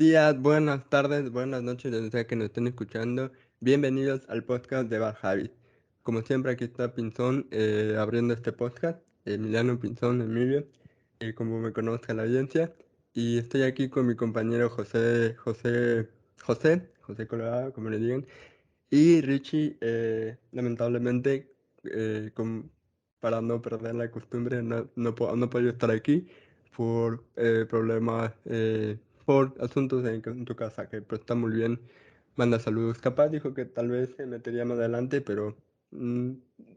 días, buenas tardes, buenas noches, donde sea que nos estén escuchando. Bienvenidos al podcast de Bad Habits. Como siempre, aquí está Pinzón abriendo este podcast, Emiliano Pinzón, Emilio, como me conozca la audiencia. Y estoy aquí con mi compañero José Colorado, como le digan. Y Richie, lamentablemente, para no perder la costumbre, no puedo estar aquí por problemas, por asuntos en tu casa, que pues, está muy bien. Manda saludos. Capaz dijo que tal vez se metería más adelante, pero mm,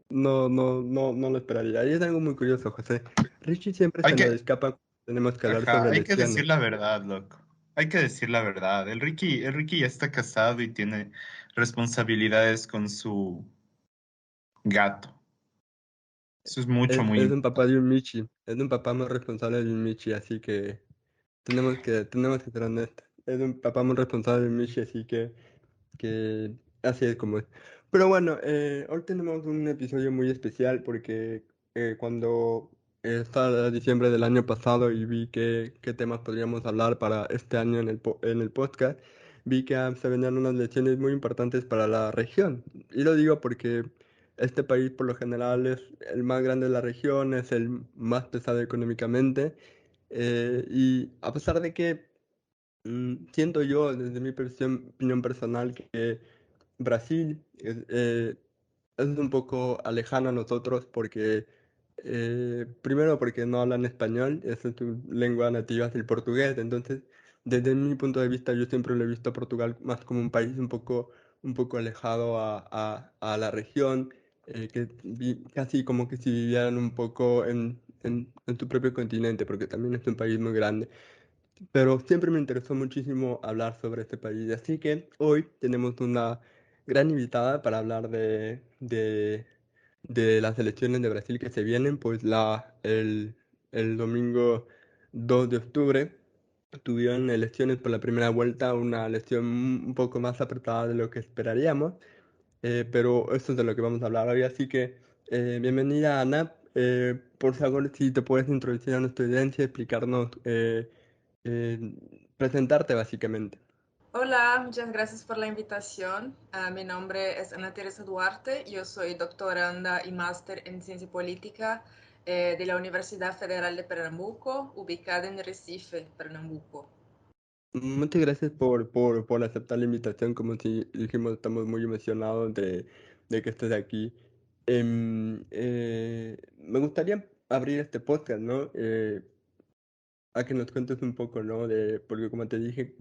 no lo esperaría. Y es algo muy curioso, José. Richie siempre Hay se nos que, escapa. Tenemos que hablar ajá, sobre hay que elecciones. decir la verdad, loco. Hay que decir la verdad. El Ricky ya está casado y tiene responsabilidades con su gato. Eso es mucho, muy Es un papá de importante. un Michi. Es un papá más responsable de un Michi, así que. Tenemos que ser honestos. Es un papá muy responsable, Michi, así que así es como es. Pero bueno, hoy tenemos un episodio muy especial porque cuando estaba diciembre del año pasado y vi qué temas podríamos hablar para este año en el podcast, vi que se venían unas lecciones muy importantes para la región. Y lo digo porque este país por lo general es el más grande de la región, es el más pesado económicamente. Y a pesar de que siento yo, desde mi opinión personal, que Brasil es un poco lejano a nosotros porque, primero porque no hablan español, esa es su lengua nativa, es el portugués. Entonces, desde mi punto de vista, yo siempre lo he visto a Portugal más como un país un poco alejado a la región, casi como que si vivieran un poco en su propio continente, porque también es un país muy grande. Pero siempre me interesó muchísimo hablar sobre este país, así que hoy tenemos una gran invitada para hablar de las elecciones de Brasil que se vienen, pues el domingo 2 de octubre tuvieron elecciones por la primera vuelta, una elección un poco más apretada de lo que esperaríamos, pero esto es de lo que vamos a hablar hoy, así que bienvenida Ana. Por favor, si te puedes introducir a nuestra audiencia, explicarnos, eh, presentarte básicamente. Hola, muchas gracias por la invitación. Mi nombre es Ana Teresa Duarte. Yo soy doctoranda y máster en ciencia política de la Universidad Federal de Pernambuco, ubicada en Recife, Pernambuco. Muchas gracias por aceptar la invitación, como si dijimos, estamos muy emocionados de que estés aquí. Me gustaría abrir este podcast, ¿no? A que nos cuentes un poco, ¿no? Porque como dije,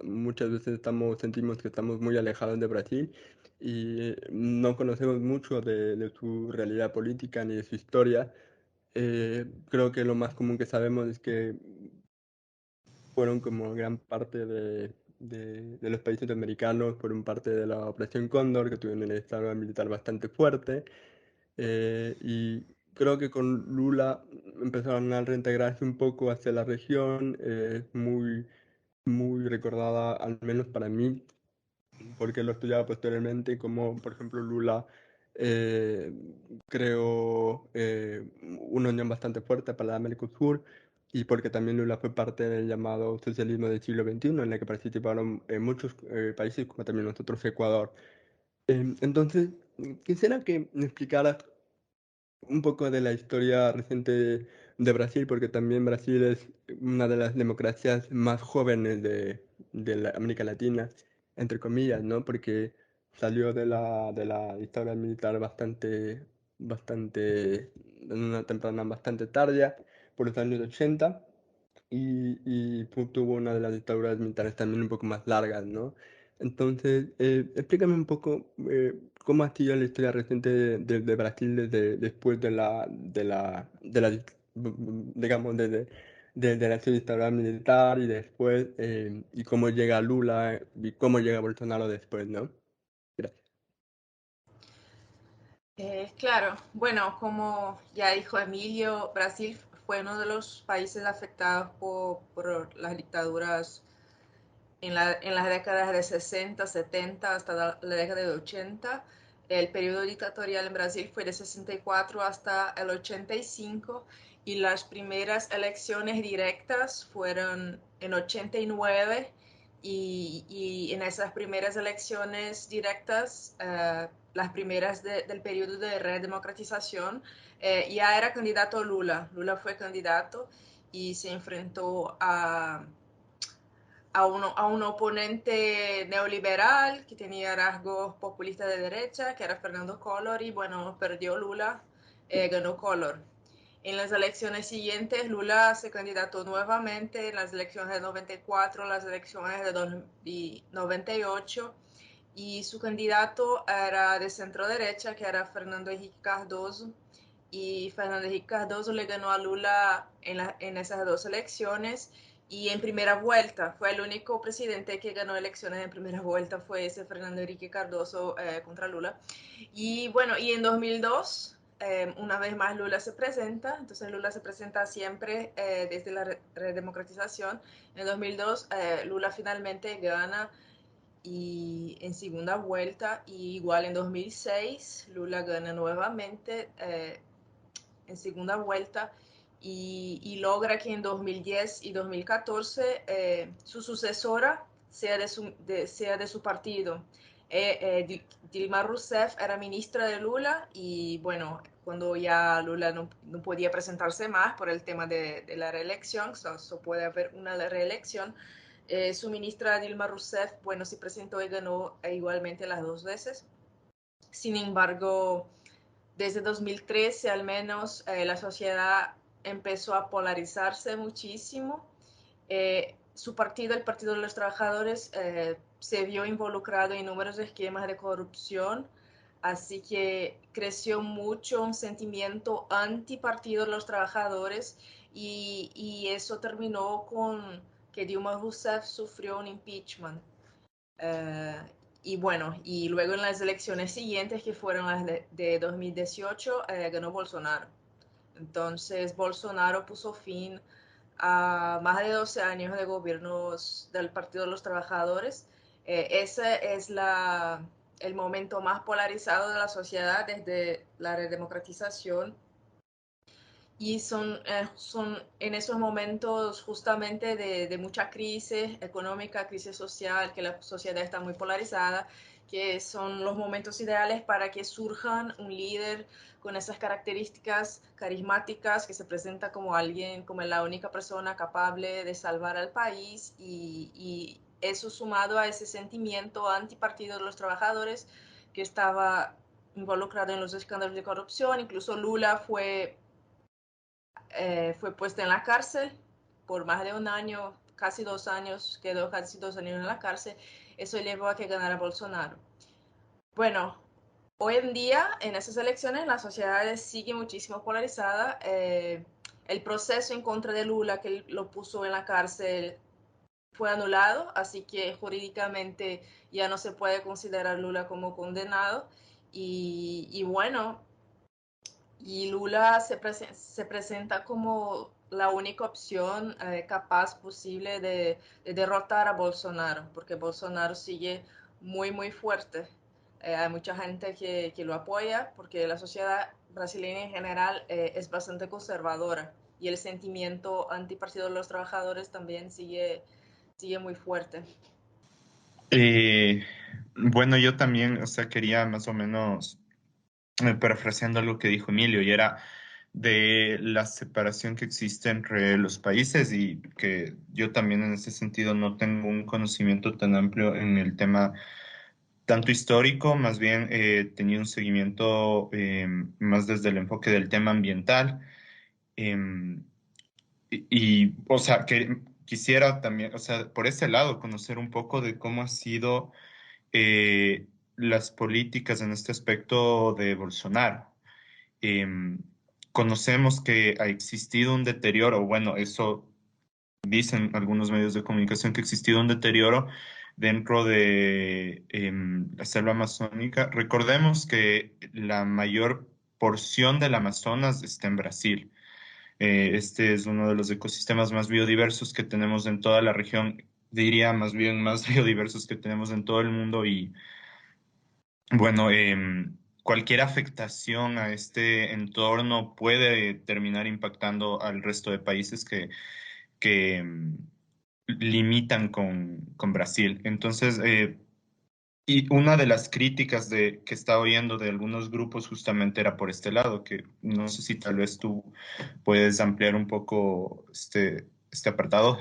muchas veces sentimos que estamos muy alejados de Brasil y no conocemos mucho de su realidad política ni de su historia. Creo que lo más común que sabemos es que fueron como gran parte de los países americanos, fueron parte de la Operación Cóndor, que tuvieron un estado militar bastante fuerte. Y creo que con Lula empezaron a reintegrarse un poco hacia la región, muy recordada, al menos para mí, porque lo estudiaba posteriormente, como por ejemplo Lula eh, creó una unión bastante fuerte para el Mercosur, y porque también Lula fue parte del llamado socialismo del siglo XXI, en el que participaron muchos países, como también nosotros, Ecuador. Entonces, quisiera que me explicaras un poco de la historia reciente de Brasil, porque también Brasil es una de las democracias más jóvenes de la América Latina, entre comillas, ¿no? Porque salió de la dictadura militar en una temprana bastante tardía, por los años 80, tuvo una de las dictaduras militares también un poco más largas, ¿no? Entonces, explícame un poco cómo ha sido la historia reciente de Brasil desde después digamos, desde la dictadura militar y después, y cómo llega Lula y cómo llega Bolsonaro después, ¿no? Gracias. Claro, bueno, como ya dijo Emilio, Brasil fue uno de los países afectados por las dictaduras en las décadas de 60, 70 hasta la década de 80. El periodo dictatorial en Brasil fue de 64 hasta el 85 y las primeras elecciones directas fueron en 89 y en esas primeras elecciones directas, las primeras del periodo de redemocratización, ya era candidato Lula. Lula fue candidato y se enfrentó a un oponente neoliberal que tenía rasgos populistas de derecha, que era Fernando Collor, y bueno, perdió Lula, ganó Collor. En las elecciones siguientes, Lula se candidató nuevamente en las elecciones de 94, las elecciones de 98, y su candidato era de centro derecha, que era Fernando Henrique Cardoso, y Fernando Henrique Cardoso le ganó a Lula en esas dos elecciones y en primera vuelta. Fue el único presidente que ganó elecciones en primera vuelta, fue ese Fernando Henrique Cardoso contra Lula. Y bueno, y en 2002, una vez más Lula se presenta, entonces Lula se presenta siempre desde la redemocratización. En 2002 Lula finalmente gana y en segunda vuelta, y igual en 2006 Lula gana nuevamente en segunda vuelta y logra que en 2010 y 2014 su sucesora sea de su partido. Dilma Rousseff era ministra de Lula y bueno, cuando ya Lula no podía presentarse más por el tema de la reelección, puede haber una reelección, su ministra Dilma Rousseff, bueno, se presentó y ganó igualmente las dos veces. Sin embargo, desde 2013 al menos la sociedad empezó a polarizarse muchísimo. Su partido, el Partido de los Trabajadores, se vio involucrado en numerosos esquemas de corrupción, así que creció mucho un sentimiento antipartido de los trabajadores y eso terminó con que Dilma Rousseff sufrió un impeachment. Uh, y bueno, y luego en las elecciones siguientes, que fueron las de 2018, ganó Bolsonaro. Entonces, Bolsonaro puso fin a más de 12 años de gobiernos del Partido de los Trabajadores. Ese es el momento más polarizado de la sociedad desde la redemocratización y son en esos momentos justamente de mucha crisis económica, crisis social, que la sociedad está muy polarizada, que son los momentos ideales para que surjan un líder con esas características carismáticas, que se presenta como alguien, como la única persona capaz de salvar al país, y eso sumado a ese sentimiento antipartido de los trabajadores que estaba involucrado en los escándalos de corrupción. Incluso Lula fue puesta en la cárcel por más de un año, casi 2 años, quedó casi 2 años en la cárcel. Eso llevó a que ganara Bolsonaro. Bueno, hoy en día en esas elecciones la sociedad sigue muchísimo polarizada. El proceso en contra de Lula, que lo puso en la cárcel, fue anulado, así que jurídicamente ya no se puede considerar Lula como condenado. Y bueno, y Lula se presenta como la única opción capaz posible de derrotar a Bolsonaro, porque Bolsonaro sigue muy, muy fuerte. Hay mucha gente que lo apoya, porque la sociedad brasileña en general es bastante conservadora y el sentimiento antipartido de los trabajadores también sigue muy fuerte. Bueno, yo también, o sea, quería más o menos parafraseando algo que dijo Emilio, y era de la separación que existe entre los países y que yo también en ese sentido no tengo un conocimiento tan amplio en el tema tanto histórico, más bien tenía un seguimiento más desde el enfoque del tema ambiental. em, o sea, que quisiera también, o sea, por ese lado, conocer un poco de cómo ha sido eh, las políticas en este aspecto de Bolsonaro. Em, Conocemos que ha existido un deterioro, bueno, eso dicen algunos medios de comunicación, que ha existido un deterioro dentro de la selva amazónica. Recordemos que la mayor porción del Amazonas está en Brasil. Este es uno de los ecosistemas más biodiversos que tenemos en toda la región, diría más bien más biodiversos que tenemos en todo el mundo y bueno, cualquier afectación a este entorno puede terminar impactando al resto de países que limitan con Brasil. Entonces, y una de las críticas que estaba oyendo de algunos grupos justamente era por este lado, que no sé si tal vez tú puedes ampliar un poco este apartado.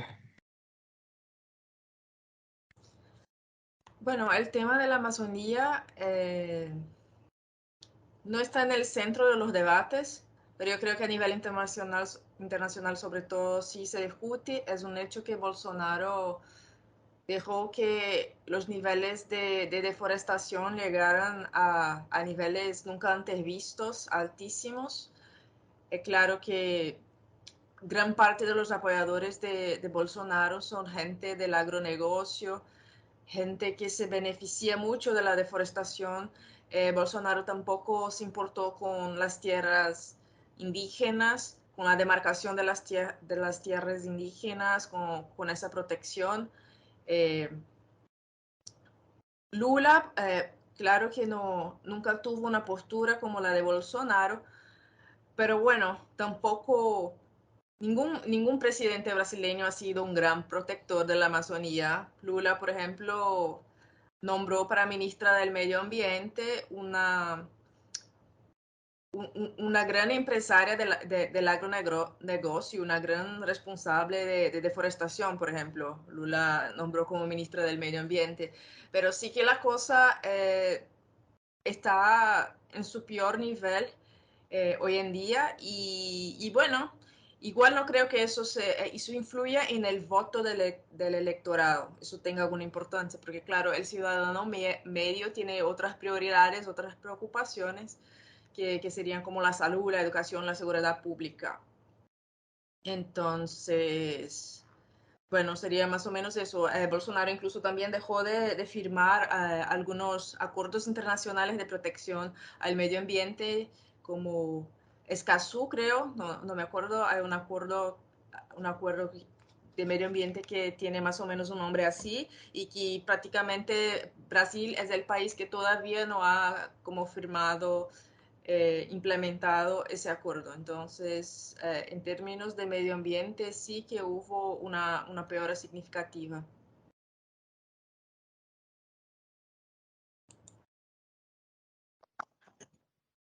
Bueno, el tema de la Amazonía no está en el centro de los debates, pero yo creo que a nivel internacional sobre todo sí se discute. Es un hecho que Bolsonaro dejó que los niveles de deforestación llegaran a niveles nunca antes vistos, altísimos. Es claro que gran parte de los apoyadores de Bolsonaro son gente del agronegocio, gente que se beneficia mucho de la deforestación. Bolsonaro tampoco se importó con las tierras indígenas, con la demarcación de las tierras indígenas, con esa protección. Eh, Lula, claro que no, nunca tuvo una postura como la de Bolsonaro, pero bueno, tampoco ningún presidente brasileño ha sido un gran protector de la Amazonía. Lula, por ejemplo, nombró para ministra del Medio Ambiente una gran empresaria del agronegocio, una gran responsable de deforestación, por ejemplo. Lula nombró como ministra del Medio Ambiente. Pero sí que la cosa está en su peor nivel hoy en día y bueno, igual no creo que eso influya en el voto del electorado, eso tenga alguna importancia, porque claro, el ciudadano medio tiene otras prioridades, otras preocupaciones que serían como la salud, la educación, la seguridad pública. Entonces, bueno, sería más o menos eso. Bolsonaro incluso también dejó de firmar algunos acuerdos internacionales de protección al medio ambiente, como Escazú, creo, no me acuerdo, hay un acuerdo de medio ambiente que tiene más o menos un nombre así y que prácticamente Brasil es el país que todavía no ha como firmado implementado ese acuerdo. Entonces, en términos de medio ambiente, sí que hubo una peora significativa.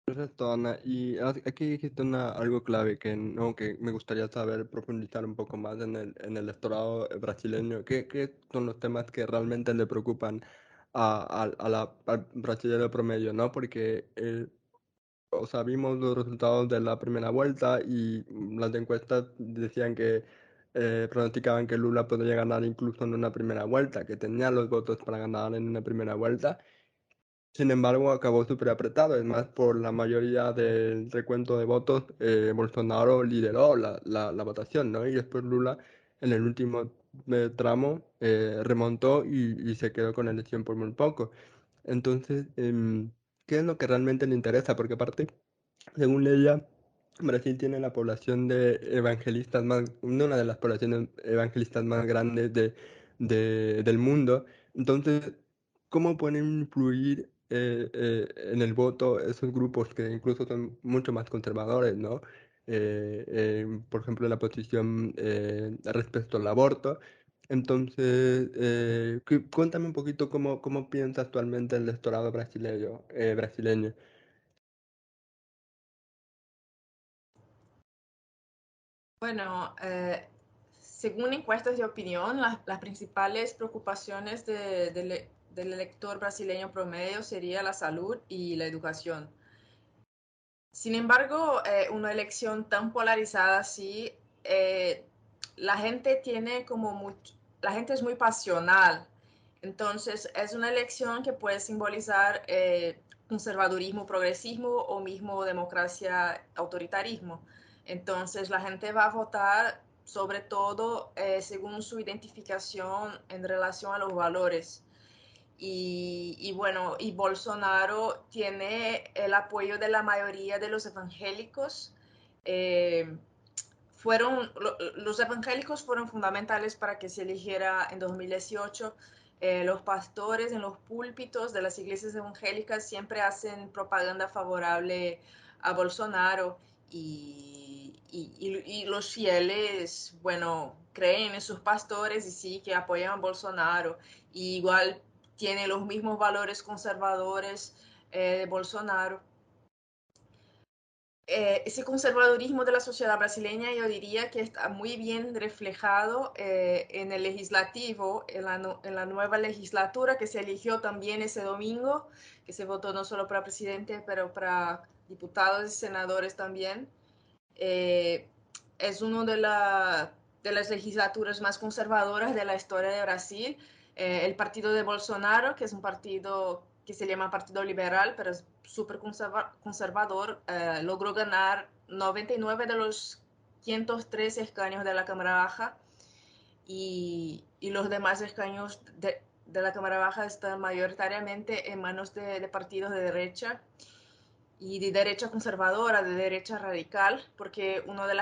Perfecto, Ana. Y aquí dijiste algo clave que, no, que me gustaría saber, profundizar un poco más en el electorado brasileño. ¿Qué son los temas que realmente le preocupan al brasileño promedio, ¿no? Porque, o sea, vimos los resultados de la primera vuelta y las encuestas decían que pronosticaban que Lula podría ganar incluso en una primera vuelta, que tenía los votos para ganar en una primera vuelta. Sin embargo, acabó súper apretado. Es más, por la mayoría del recuento de votos, Bolsonaro lideró la votación, ¿no? Y después Lula, en el último tramo, remontó y se quedó con la elección por muy poco. Entonces, ¿qué es lo que realmente le interesa? Porque aparte, según ella, Brasil tiene la población de evangelistas más, una de las poblaciones evangelistas más grandes del mundo. Entonces, ¿cómo pueden influir en el voto esos grupos que incluso son mucho más conservadores, ¿no? Por ejemplo, la posición respecto al aborto. Entonces, cuéntame un poquito cómo piensa actualmente el electorado brasileño. Bueno, según encuestas de opinión, las principales preocupaciones del elector brasileño promedio sería la salud y la educación. Sin embargo, una elección tan polarizada así, eh, la gente tiene como la gente es muy pasional. Entonces, es una elección que puede simbolizar conservadurismo, progresismo o mismo democracia, autoritarismo. Entonces, la gente va a votar sobre todo según su identificación en relación a los valores. Y bueno, y Bolsonaro tiene el apoyo de la mayoría de los evangélicos. Eh, los evangélicos fueron fundamentales para que se eligiera en 2018. Los pastores en los púlpitos de las iglesias evangélicas siempre hacen propaganda favorable a Bolsonaro y los fieles, bueno, creen en sus pastores y sí, que apoyan a Bolsonaro. Y igual tiene los mismos valores conservadores de Bolsonaro. Ese conservadurismo de la sociedad brasileña yo diría que está muy bien reflejado en el legislativo, en la nueva legislatura que se eligió también ese domingo, que se votó no solo para presidente, pero para diputados y senadores también. Es una de las legislaturas más conservadoras de la historia de Brasil. El partido de Bolsonaro, que es un partido que se llama Partido Liberal, pero es súper conservador, logró ganar 99 de los 513 escaños de la Cámara Baja y los demás escaños de la Cámara Baja están mayoritariamente en manos de partidos de derecha y de derecha conservadora, de derecha radical, porque una de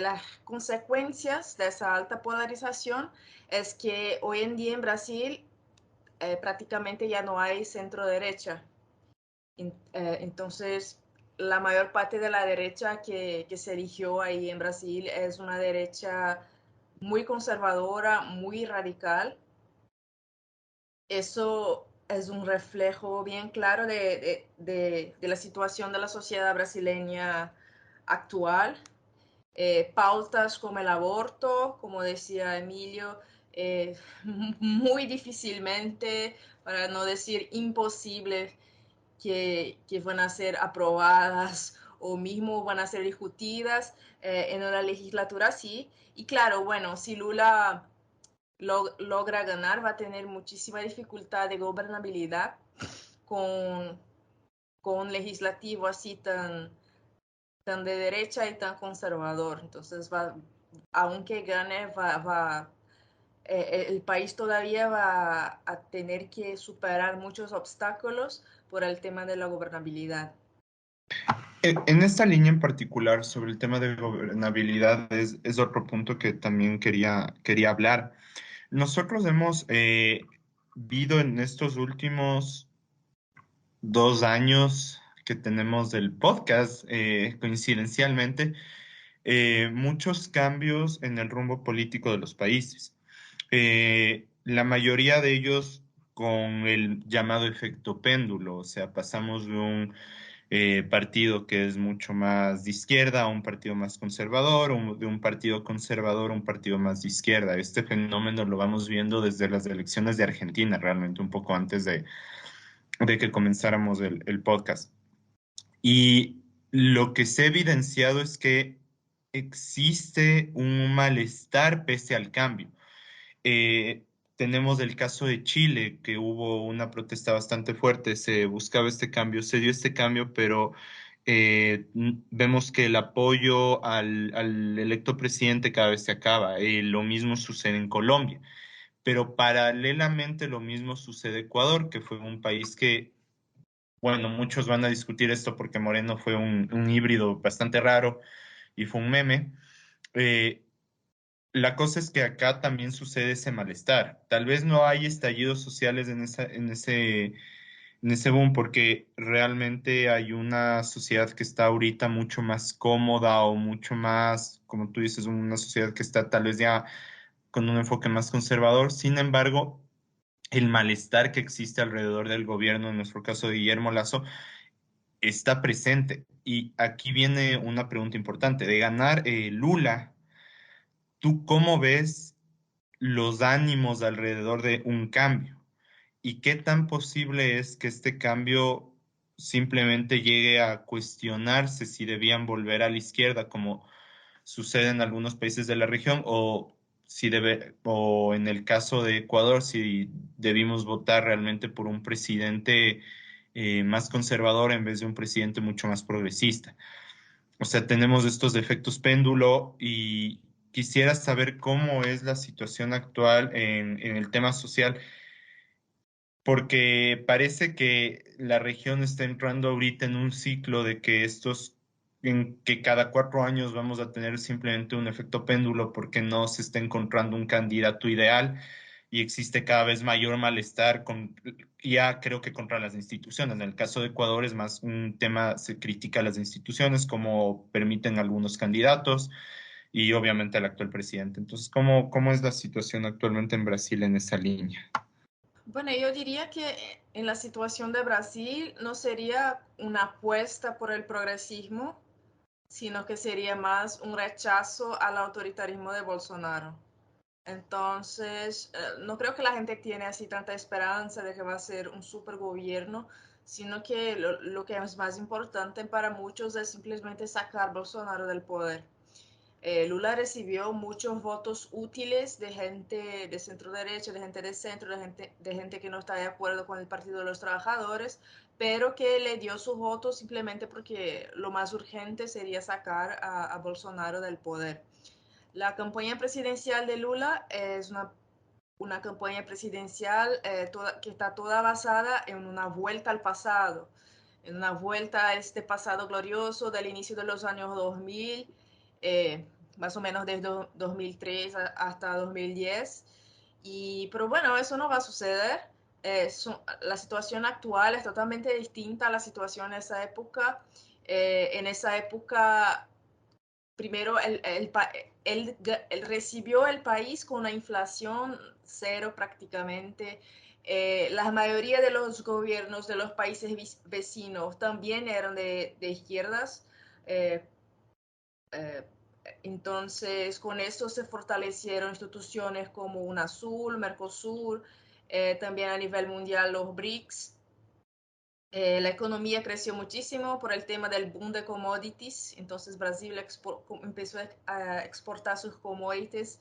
las consecuencias de esa alta polarización es que hoy en día en Brasil prácticamente ya no hay centro derecha. Entonces, la mayor parte de la derecha que se eligió ahí en Brasil es una derecha muy conservadora, muy radical. Eso es un reflejo bien claro de la situación de la sociedad brasileña actual. Pautas como el aborto, como decía Emilio, muy difícilmente, para no decir imposible, que van a ser aprobadas o mismo van a ser discutidas en una legislatura así. Y claro, bueno, si Lula logra ganar, va a tener muchísima dificultad de gobernabilidad con, con un legislativo así tan de derecha y tan conservador. Entonces, aunque gane, el país todavía va a tener que superar muchos obstáculos por el tema de la gobernabilidad. En esta línea en particular, sobre el tema de gobernabilidad, es otro punto que también quería hablar. Nosotros hemos visto en estos últimos 2 años que tenemos del podcast, coincidencialmente, muchos cambios en el rumbo político de los países. La mayoría de ellos con el llamado efecto péndulo, o sea, pasamos de un partido que es mucho más de izquierda a un partido más conservador, o de un partido conservador a un partido más de izquierda. Este fenómeno lo vamos viendo desde las elecciones de Argentina, realmente un poco antes de que comenzáramos el podcast. Y lo que se ha evidenciado es que existe un malestar pese al cambio. Eh, Tenemos el caso de Chile, que hubo una protesta bastante fuerte, se buscaba este cambio, se dio este cambio, pero vemos que el apoyo al electo presidente cada vez se acaba. Lo mismo sucede en Colombia, pero paralelamente lo mismo sucede en Ecuador, que fue un país que, bueno, muchos van a discutir esto porque Moreno fue un híbrido bastante raro y fue un meme. Eh, la cosa es que acá también sucede ese malestar. Tal vez no hay estallidos sociales en ese boom, porque realmente hay una sociedad que está ahorita mucho más cómoda o mucho más, como tú dices, una sociedad que está tal vez ya con un enfoque más conservador. Sin embargo, el malestar que existe alrededor del gobierno, en nuestro caso de Guillermo Lasso, está presente. Y aquí viene una pregunta importante. De ganar Lula, ¿tú cómo ves los ánimos alrededor de un cambio? ¿Y qué tan posible es que este cambio simplemente llegue a cuestionarse si debían volver a la izquierda, como sucede en algunos países de la región, o en el caso de Ecuador, si debimos votar realmente por un presidente más conservador en vez de un presidente mucho más progresista? O sea, tenemos estos efectos péndulo y quisiera saber cómo es la situación actual en el tema social, porque parece que la región está entrando ahorita en un ciclo de que en que cada 4 años vamos a tener simplemente un efecto péndulo porque no se está encontrando un candidato ideal y existe cada vez mayor malestar ya creo que contra las instituciones. En el caso de Ecuador es más un tema, se critica a las instituciones, como permiten algunos candidatos. y obviamente al actual presidente. Entonces, ¿cómo es la situación actualmente en Brasil en esa línea? Bueno, yo diría que en la situación de Brasil no sería una apuesta por el progresismo, sino que sería más un rechazo al autoritarismo de Bolsonaro. Entonces, no creo que la gente tiene así tanta esperanza de que va a ser un super gobierno, sino que lo que es más importante para muchos es simplemente sacar a Bolsonaro del poder. Lula recibió muchos votos útiles de gente de centro derecha, de gente de centro, de gente que no está de acuerdo con el Partido de los Trabajadores, pero que le dio sus votos simplemente porque lo más urgente sería sacar a Bolsonaro del poder. La campaña presidencial de Lula es una campaña presidencial que está toda basada en una vuelta al pasado, en una vuelta a este pasado glorioso del inicio de los años 2000, eh, más o menos desde 2003 hasta 2010. Pero bueno, eso no va a suceder. La situación actual es totalmente distinta a la situación en esa época. En esa época primero él recibió el país con una inflación cero prácticamente. La mayoría de los gobiernos de los países vecinos también eran de izquierdas. Eh, eh, entonces, con esto se fortalecieron instituciones como UNASUR, Mercosur, también a nivel mundial los BRICS. La economía creció muchísimo por el tema del boom de commodities, entonces Brasil empezó a exportar sus commodities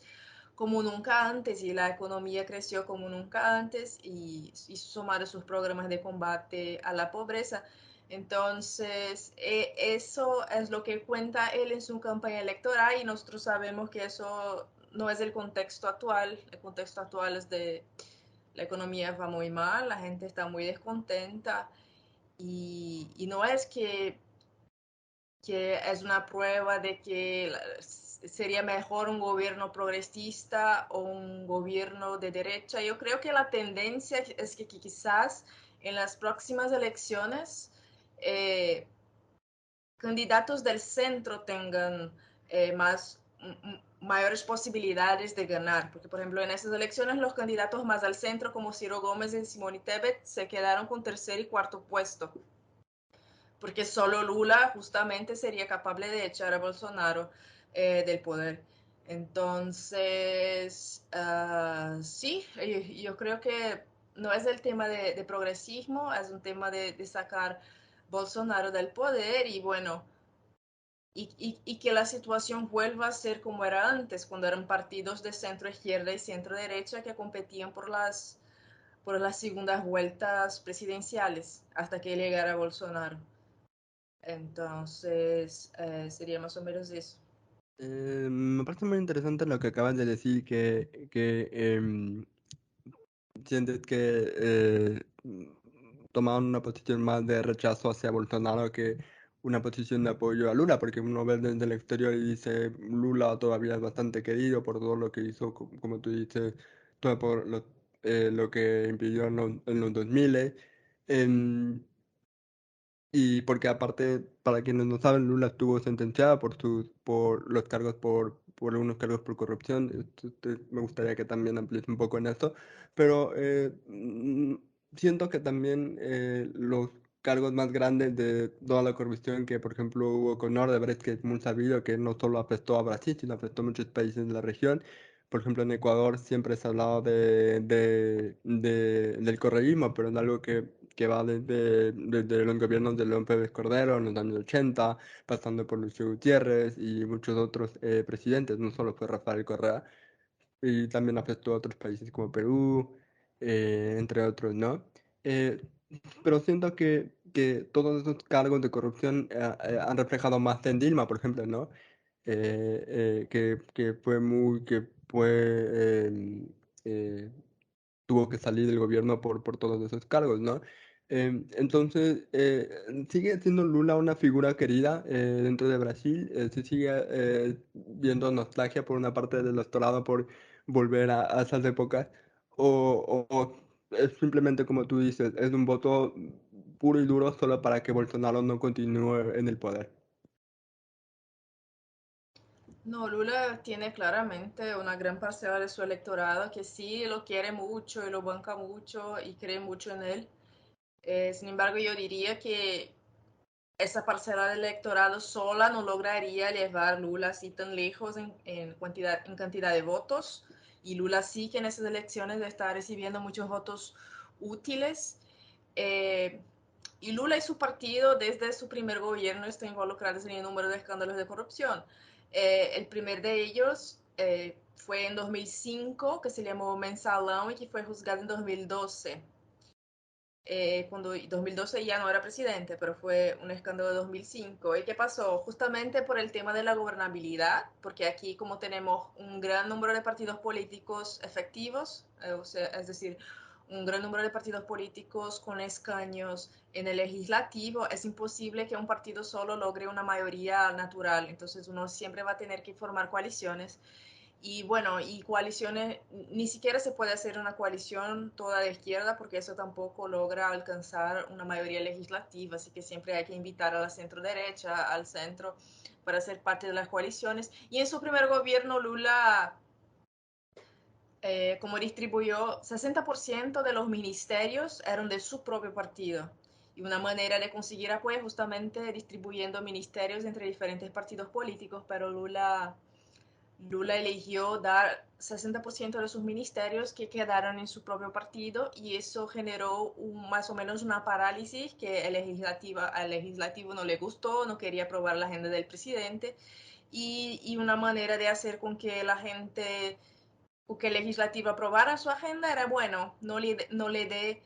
como nunca antes y la economía creció como nunca antes y sumaron sus programas de combate a la pobreza. Entonces, eso es lo que cuenta él en su campaña electoral y nosotros sabemos que eso no es el contexto actual. El contexto actual es de la economía va muy mal, la gente está muy descontenta y no es que es una prueba de que sería mejor un gobierno progresista o un gobierno de derecha. Yo creo que la tendencia es que quizás en las próximas elecciones eh, candidatos del centro tengan más mayores posibilidades de ganar, porque por ejemplo en esas elecciones los candidatos más al centro como Ciro Gómez y Simone Tebet se quedaron con tercer y cuarto puesto porque solo Lula justamente sería capaz de echar a Bolsonaro del poder. Entonces, sí, yo creo que no es el tema de progresismo, es un tema de sacar Bolsonaro del poder y bueno, y que la situación vuelva a ser como era antes, cuando eran partidos de centro izquierda y centro derecha que competían por las segundas vueltas presidenciales hasta que llegara Bolsonaro. Entonces, sería más o menos eso. Me parece muy interesante lo que acabas de decir, que sientes que tomaron una posición más de rechazo hacia Bolsonaro que una posición de apoyo a Lula, porque uno ve desde el exterior y dice Lula todavía es bastante querido por todo lo que hizo, como tú dices, todo por lo que impidió en los 2000. em, y porque aparte, para quienes no saben, Lula estuvo sentenciada por los cargos por algunos cargos por corrupción. Me gustaría que también amplíes un poco en eso. Pero siento que también los cargos más grandes de toda la corrupción que, por ejemplo, hubo con Odebrecht, que es muy sabido que no solo afectó a Brasil, sino afectó a muchos países de la región. Por ejemplo, en Ecuador siempre se ha hablado del correísmo, pero es algo que va desde los gobiernos de León Pérez Cordero en los años 80, pasando por Lucio Gutiérrez y muchos otros presidentes, no solo fue Rafael Correa, y también afectó a otros países como Perú, entre otros, ¿no? Eh, pero siento que todos esos cargos de corrupción han reflejado más en Dilma, por ejemplo, ¿no? Que fue que fue eh, tuvo que salir del gobierno por todos esos cargos, ¿no? Entonces, ¿sigue siendo Lula una figura querida dentro de Brasil? ¿Se sigue viendo nostalgia por una parte del electorado por volver a esas épocas? ¿O es simplemente como tú dices, es un voto puro y duro solo para que Bolsonaro no continúe en el poder? No, Lula tiene claramente una gran parcela de su electorado que sí lo quiere mucho y lo banca mucho y cree mucho en él. Sin embargo, yo diría que esa parcela del electorado sola no lograría llevar Lula así tan lejos en cantidad de votos. Y Lula sí que en esas elecciones está recibiendo muchos votos útiles. Eh, y Lula y su partido desde su primer gobierno están involucrados en un número de escándalos de corrupción. El primer de ellos fue en 2005, que se llamó Mensalão y que fue juzgado en 2012. Cuando 2012 ya no era presidente, pero fue un escándalo de 2005. ¿Y qué pasó? Justamente por el tema de la gobernabilidad, porque aquí como tenemos un gran número de partidos políticos efectivos, o sea, es decir, un gran número de partidos políticos con escaños en el legislativo, es imposible que un partido solo logre una mayoría natural. Entonces uno siempre va a tener que formar coaliciones y bueno, y coaliciones, ni siquiera se puede hacer una coalición toda de izquierda porque eso tampoco logra alcanzar una mayoría legislativa, así que siempre hay que invitar a la centro derecha, al centro, para ser parte de las coaliciones. Y en su primer gobierno, Lula, como distribuyó 60% de los ministerios, eran de su propio partido. Y una manera de conseguir apoyo justamente distribuyendo ministerios entre diferentes partidos políticos, pero Lula eligió dar 60% de sus ministerios que quedaron en su propio partido y eso generó más o menos una parálisis que al legislativo no le gustó, no quería aprobar la agenda del presidente y una manera de hacer con que la gente o que el legislativo aprobara su agenda era bueno, no le dé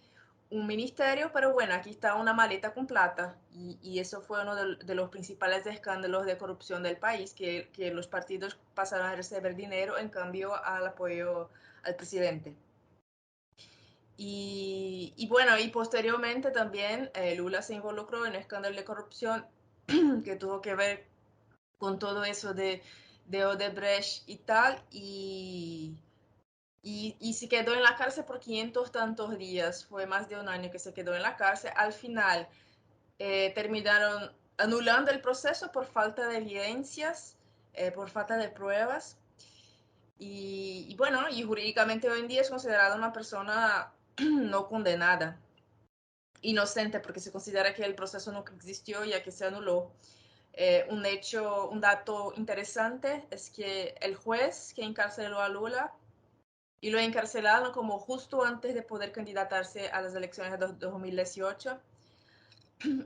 un ministerio, pero bueno, aquí está una maleta con plata y eso fue uno de los principales escándalos de corrupción del país, que los partidos pasaron a recibir dinero en cambio al apoyo al presidente. Y bueno, y posteriormente también Lula se involucró en un escándalo de corrupción que tuvo que ver con todo eso de Odebrecht y tal, y se quedó en la cárcel por 500 tantos días, fue más de un año que se quedó en la cárcel. Al final terminaron anulando el proceso por falta de evidencias, por falta de pruebas. Y bueno, y jurídicamente hoy en día es considerada una persona no condenada, inocente, porque se considera que el proceso nunca existió ya que se anuló. Un dato interesante es que el juez que encarceló a Lula y lo encarcelaron como justo antes de poder candidatarse a las elecciones de 2018.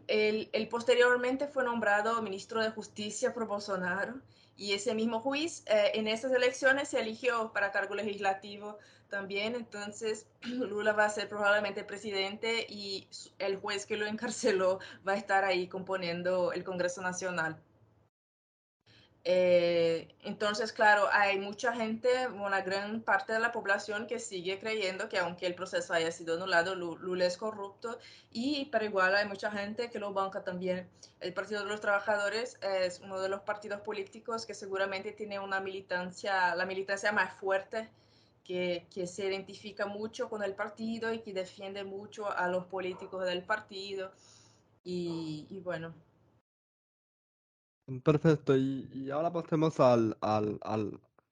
Él posteriormente fue nombrado ministro de Justicia por Bolsonaro y ese mismo juez en esas elecciones se eligió para cargo legislativo también. Entonces Lula va a ser probablemente presidente y el juez que lo encarceló va a estar ahí componiendo el Congreso Nacional. Entonces, claro, hay mucha gente, una gran parte de la población que sigue creyendo que aunque el proceso haya sido anulado, Lula es corrupto y pero igual hay mucha gente que lo banca también. El Partido de los Trabajadores es uno de los partidos políticos que seguramente tiene una militancia, la militancia más fuerte, que se identifica mucho con el partido y que defiende mucho a los políticos del partido. Y bueno. Perfecto, y ahora pasemos al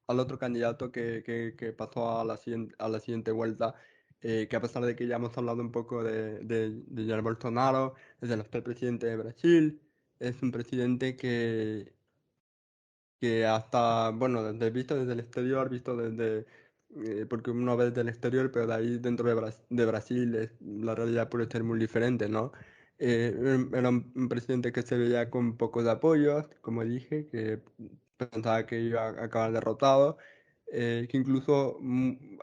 otro candidato que pasó a la siguiente vuelta, que a pesar de que ya hemos hablado un poco de Jair Bolsonaro, es el actual presidente de Brasil, es un presidente que hasta, bueno, visto desde el exterior, visto desde, porque uno ve desde el exterior, pero de ahí dentro de Brasil la realidad puede ser muy diferente, ¿no? Era un presidente que se veía con pocos apoyos, como dije, que pensaba que iba a acabar derrotado, que incluso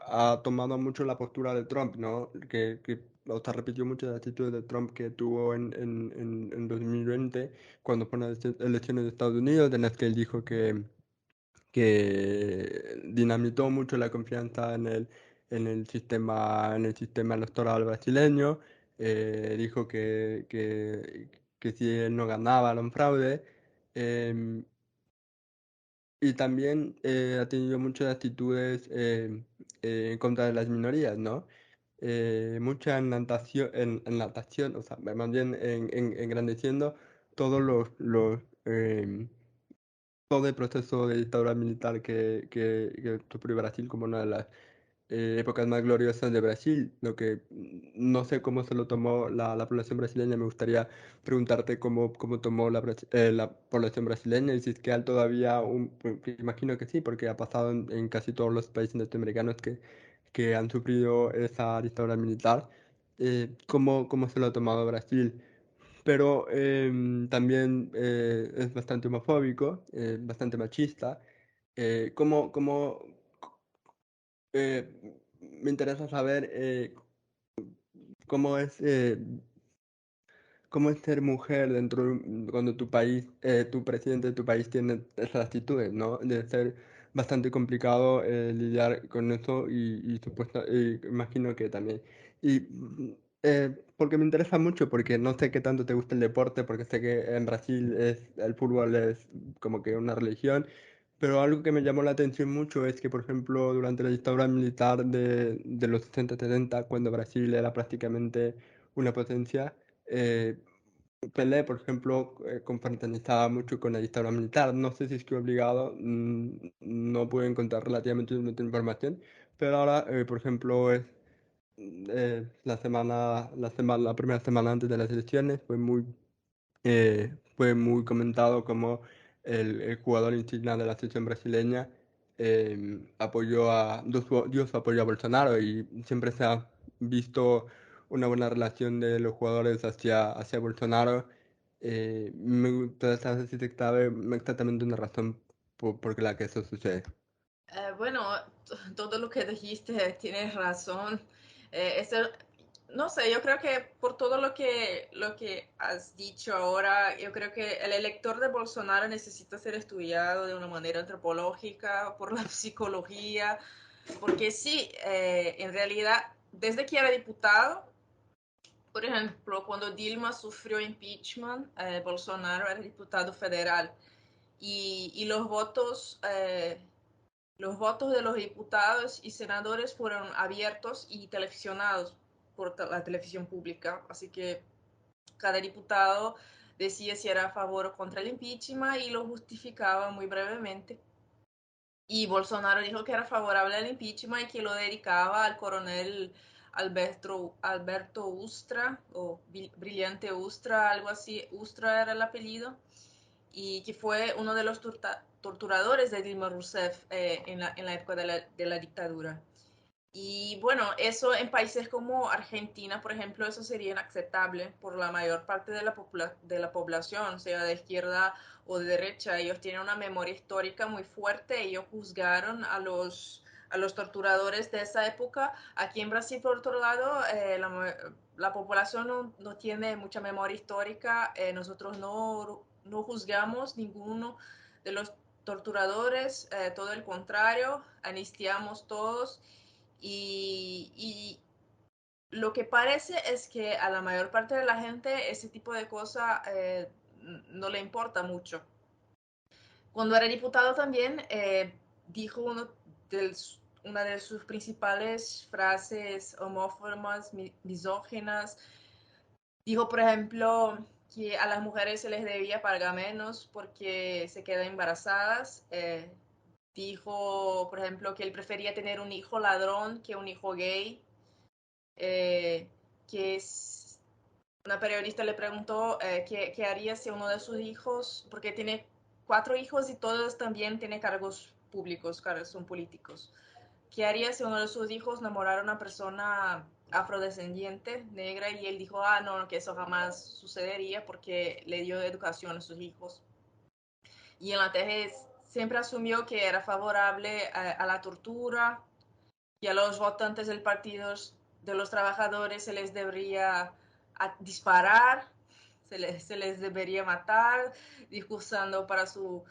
ha tomado mucho la postura de Trump, ¿no? O sea, repitió muchas actitudes de Trump que tuvo en 2020 cuando fueron las elecciones de Estados Unidos, en las que él dijo que dinamitó mucho la confianza en el sistema electoral brasileño. Dijo que si él no ganaba era un fraude. em, y también ha tenido muchas actitudes en contra de las minorías, ¿no? Mucha en natación, o sea, más bien engrandeciendo todos los todo el proceso de dictadura militar que sufrió Brasil como una de las épocas más gloriosas de Brasil, lo que no sé cómo se lo tomó la población brasileña. Me gustaría preguntarte cómo tomó la población brasileña y si es que hay todavía que imagino que sí, porque ha pasado en casi todos los países latinoamericanos que han sufrido esa dictadura militar. ¿Cómo se lo ha tomado Brasil? Pero también es bastante homofóbico, bastante machista. ¿Cómo, me interesa saber cómo cómo es ser mujer cuando tu país, tu presidente de tu país tiene esas actitudes, ¿no? De ser bastante complicado lidiar con eso y imagino que también. Y porque me interesa mucho, porque no sé qué tanto te gusta el deporte, porque sé que en Brasil el fútbol es como que una religión. Pero algo que me llamó la atención mucho es que, por ejemplo, durante la dictadura militar de los 60-70, cuando Brasil era prácticamente una potencia, eh, Pelé, por ejemplo, confraternizaba mucho con la dictadura militar. No sé si es que obligado, no pude encontrar relativamente mucha información, pero ahora, por ejemplo, la primera semana antes de las elecciones fue muy comentado como el jugador insignia de la selección brasileña dio su apoyo a Bolsonaro y siempre se ha visto una buena relación de los jugadores hacia Bolsonaro. Me gustaría saber si te cabe exactamente una razón por la que eso sucede. Bueno, todo lo que dijiste tienes razón. Eso, no sé, yo creo que por todo lo que has dicho ahora, yo creo que el elector de Bolsonaro necesita ser estudiado de una manera antropológica, por la psicología, porque sí, en realidad, desde que era diputado, por ejemplo, cuando Dilma sufrió impeachment, Bolsonaro era diputado federal y los votos de los diputados y senadores fueron abiertos y televisionados por la televisión pública, así que cada diputado decía si era a favor o contra el impeachment y lo justificaba muy brevemente. Y Bolsonaro dijo que era favorable al impeachment y que lo dedicaba al coronel Alberto Ustra, o Brillante Ustra, algo así, Ustra era el apellido, y que fue uno de los torturadores de Dilma Rousseff en la época de la dictadura. Y bueno, eso en países como Argentina, por ejemplo, eso sería inaceptable por la mayor parte de la población, sea de izquierda o de derecha. Ellos tienen una memoria histórica muy fuerte. Ellos juzgaron a los torturadores de esa época. Aquí en Brasil, por otro lado, la población no tiene mucha memoria histórica. Nosotros no juzgamos ninguno de los torturadores, todo el contrario, anistiamos todos y lo que parece es que a la mayor parte de la gente ese tipo de cosas no le importa mucho. Cuando era diputado también dijo una de sus principales frases homófobas, misóginas. Dijo, por ejemplo, que a las mujeres se les debía pagar menos porque se quedan embarazadas. Dijo, por ejemplo, que él prefería tener un hijo ladrón que un hijo gay. eh, que es, una periodista le preguntó qué haría si uno de sus hijos, porque tiene 4 hijos y todos también tienen cargos públicos, son políticos. ¿Qué haría si uno de sus hijos enamorara a una persona afrodescendiente, negra? Y él dijo, no, que eso jamás sucedería porque le dio educación a sus hijos. Y en la TG siempre asumió que era favorable a la tortura, y a los votantes del Partido de los Trabajadores se les debería disparar, se les debería matar, discursando para su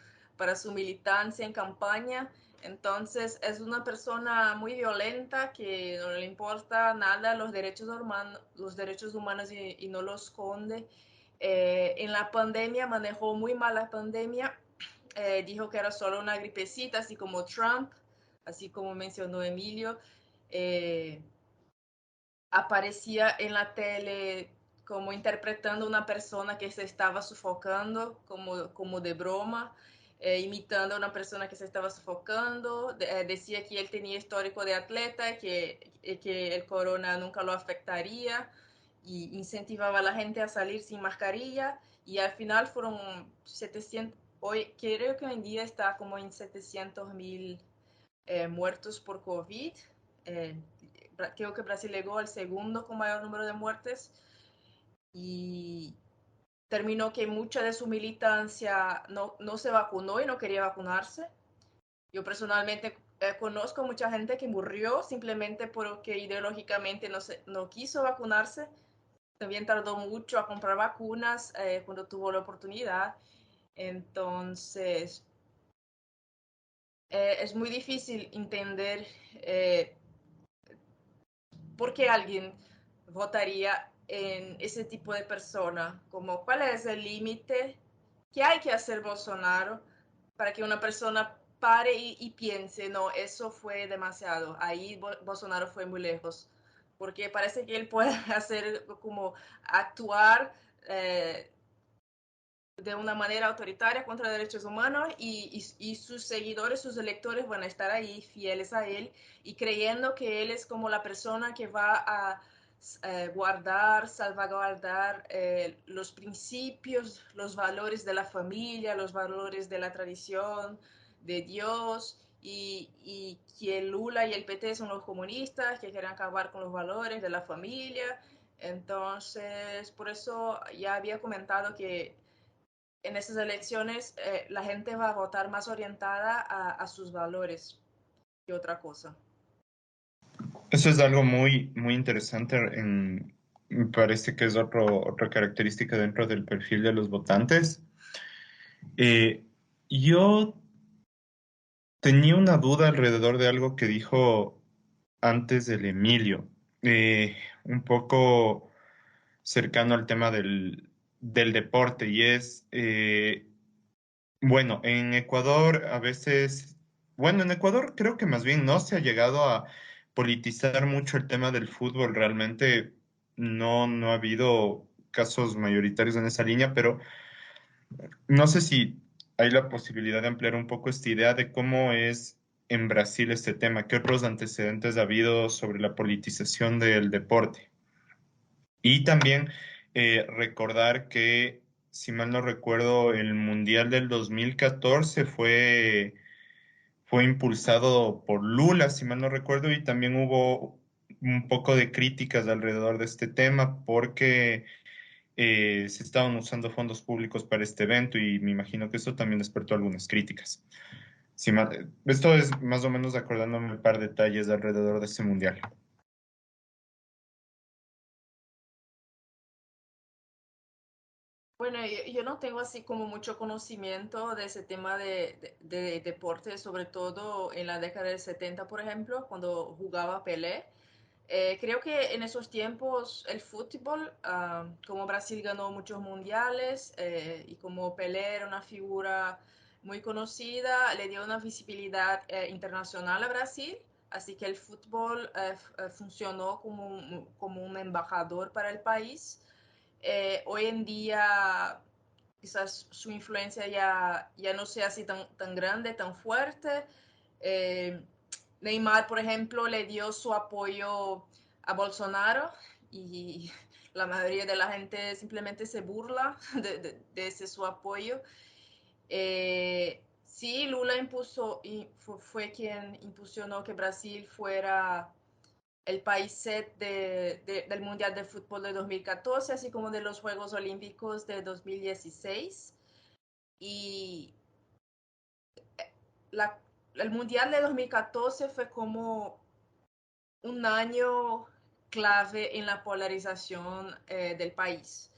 militancia en campaña. Entonces es una persona muy violenta que no le importa nada los derechos humanos y no los esconde. En la pandemia manejó muy mal la pandemia, dijo que era solo una gripecita, así como Trump, así como mencionó Emilio, eh, aparecía en la tele como interpretando una persona que se estaba sufocando, como de broma. imitando a una persona que se estaba sofocando. Decía que él tenía histórico de atleta, que el corona nunca lo afectaría, y incentivaba a la gente a salir sin mascarilla, y al final fueron 700, hoy creo que hoy en día está como en 700.000 muertos por COVID. Eh, Creo que Brasil llegó al segundo con mayor número de muertes, y terminó que mucha de su militancia no se vacunó y no quería vacunarse. Yo personalmente conozco mucha gente que murió simplemente porque ideológicamente no quiso vacunarse. También tardó mucho a comprar vacunas cuando tuvo la oportunidad. Entonces, es muy difícil entender por qué alguien votaría en ese tipo de persona, como cuál es el límite que hay que hacer Bolsonaro para que una persona pare y piense, no, eso fue demasiado, ahí Bolsonaro fue muy lejos, porque parece que él puede hacer como actuar de una manera autoritaria contra derechos humanos, y sus seguidores, sus electores van a estar ahí fieles a él y creyendo que él es como la persona que va a guardar, salvaguardar los principios, los valores de la familia, los valores de la tradición, de Dios, y que Lula y el PT son los comunistas que quieren acabar con los valores de la familia. Entonces, por eso ya había comentado que en esas elecciones la gente va a votar más orientada a sus valores que otra cosa. Eso es algo muy, muy interesante. Me parece que es otra característica dentro del perfil de los votantes. Eh, yo tenía una duda alrededor de algo que dijo antes del Emilio, un poco cercano al tema del deporte, y es, bueno, en Ecuador a veces, bueno, en Ecuador creo que más bien no se ha llegado a politizar mucho el tema del fútbol, realmente no ha habido casos mayoritarios en esa línea, pero no sé si hay la posibilidad de ampliar un poco esta idea de cómo es en Brasil este tema, qué otros antecedentes ha habido sobre la politización del deporte. Y también recordar que, si mal no recuerdo, el Mundial del 2014 fue impulsado por Lula, si mal no recuerdo, y también hubo un poco de críticas alrededor de este tema porque se estaban usando fondos públicos para este evento, y me imagino que eso también despertó algunas críticas. Esto es más o menos acordándome un par de detalles alrededor de ese mundial. Bueno, yo no tengo así como mucho conocimiento de ese tema de deporte, sobre todo en la década del 70, por ejemplo, cuando jugaba Pelé. Creo que en esos tiempos el fútbol, como Brasil ganó muchos mundiales y como Pelé era una figura muy conocida, le dio una visibilidad internacional a Brasil, así que el fútbol funcionó como un embajador para el país. Hoy en día quizás su influencia ya no sea así tan grande, tan fuerte. Eh, Neymar, por ejemplo, le dio su apoyo a Bolsonaro, y la mayoría de la gente simplemente se burla de ese su apoyo. Sí, Lula fue quien impulsionó que Brasil fuera el país set del Mundial de Fútbol de 2014, así como de los Juegos Olímpicos de 2016. Y la, el Mundial de 2014 fue como un año clave en la polarización del país.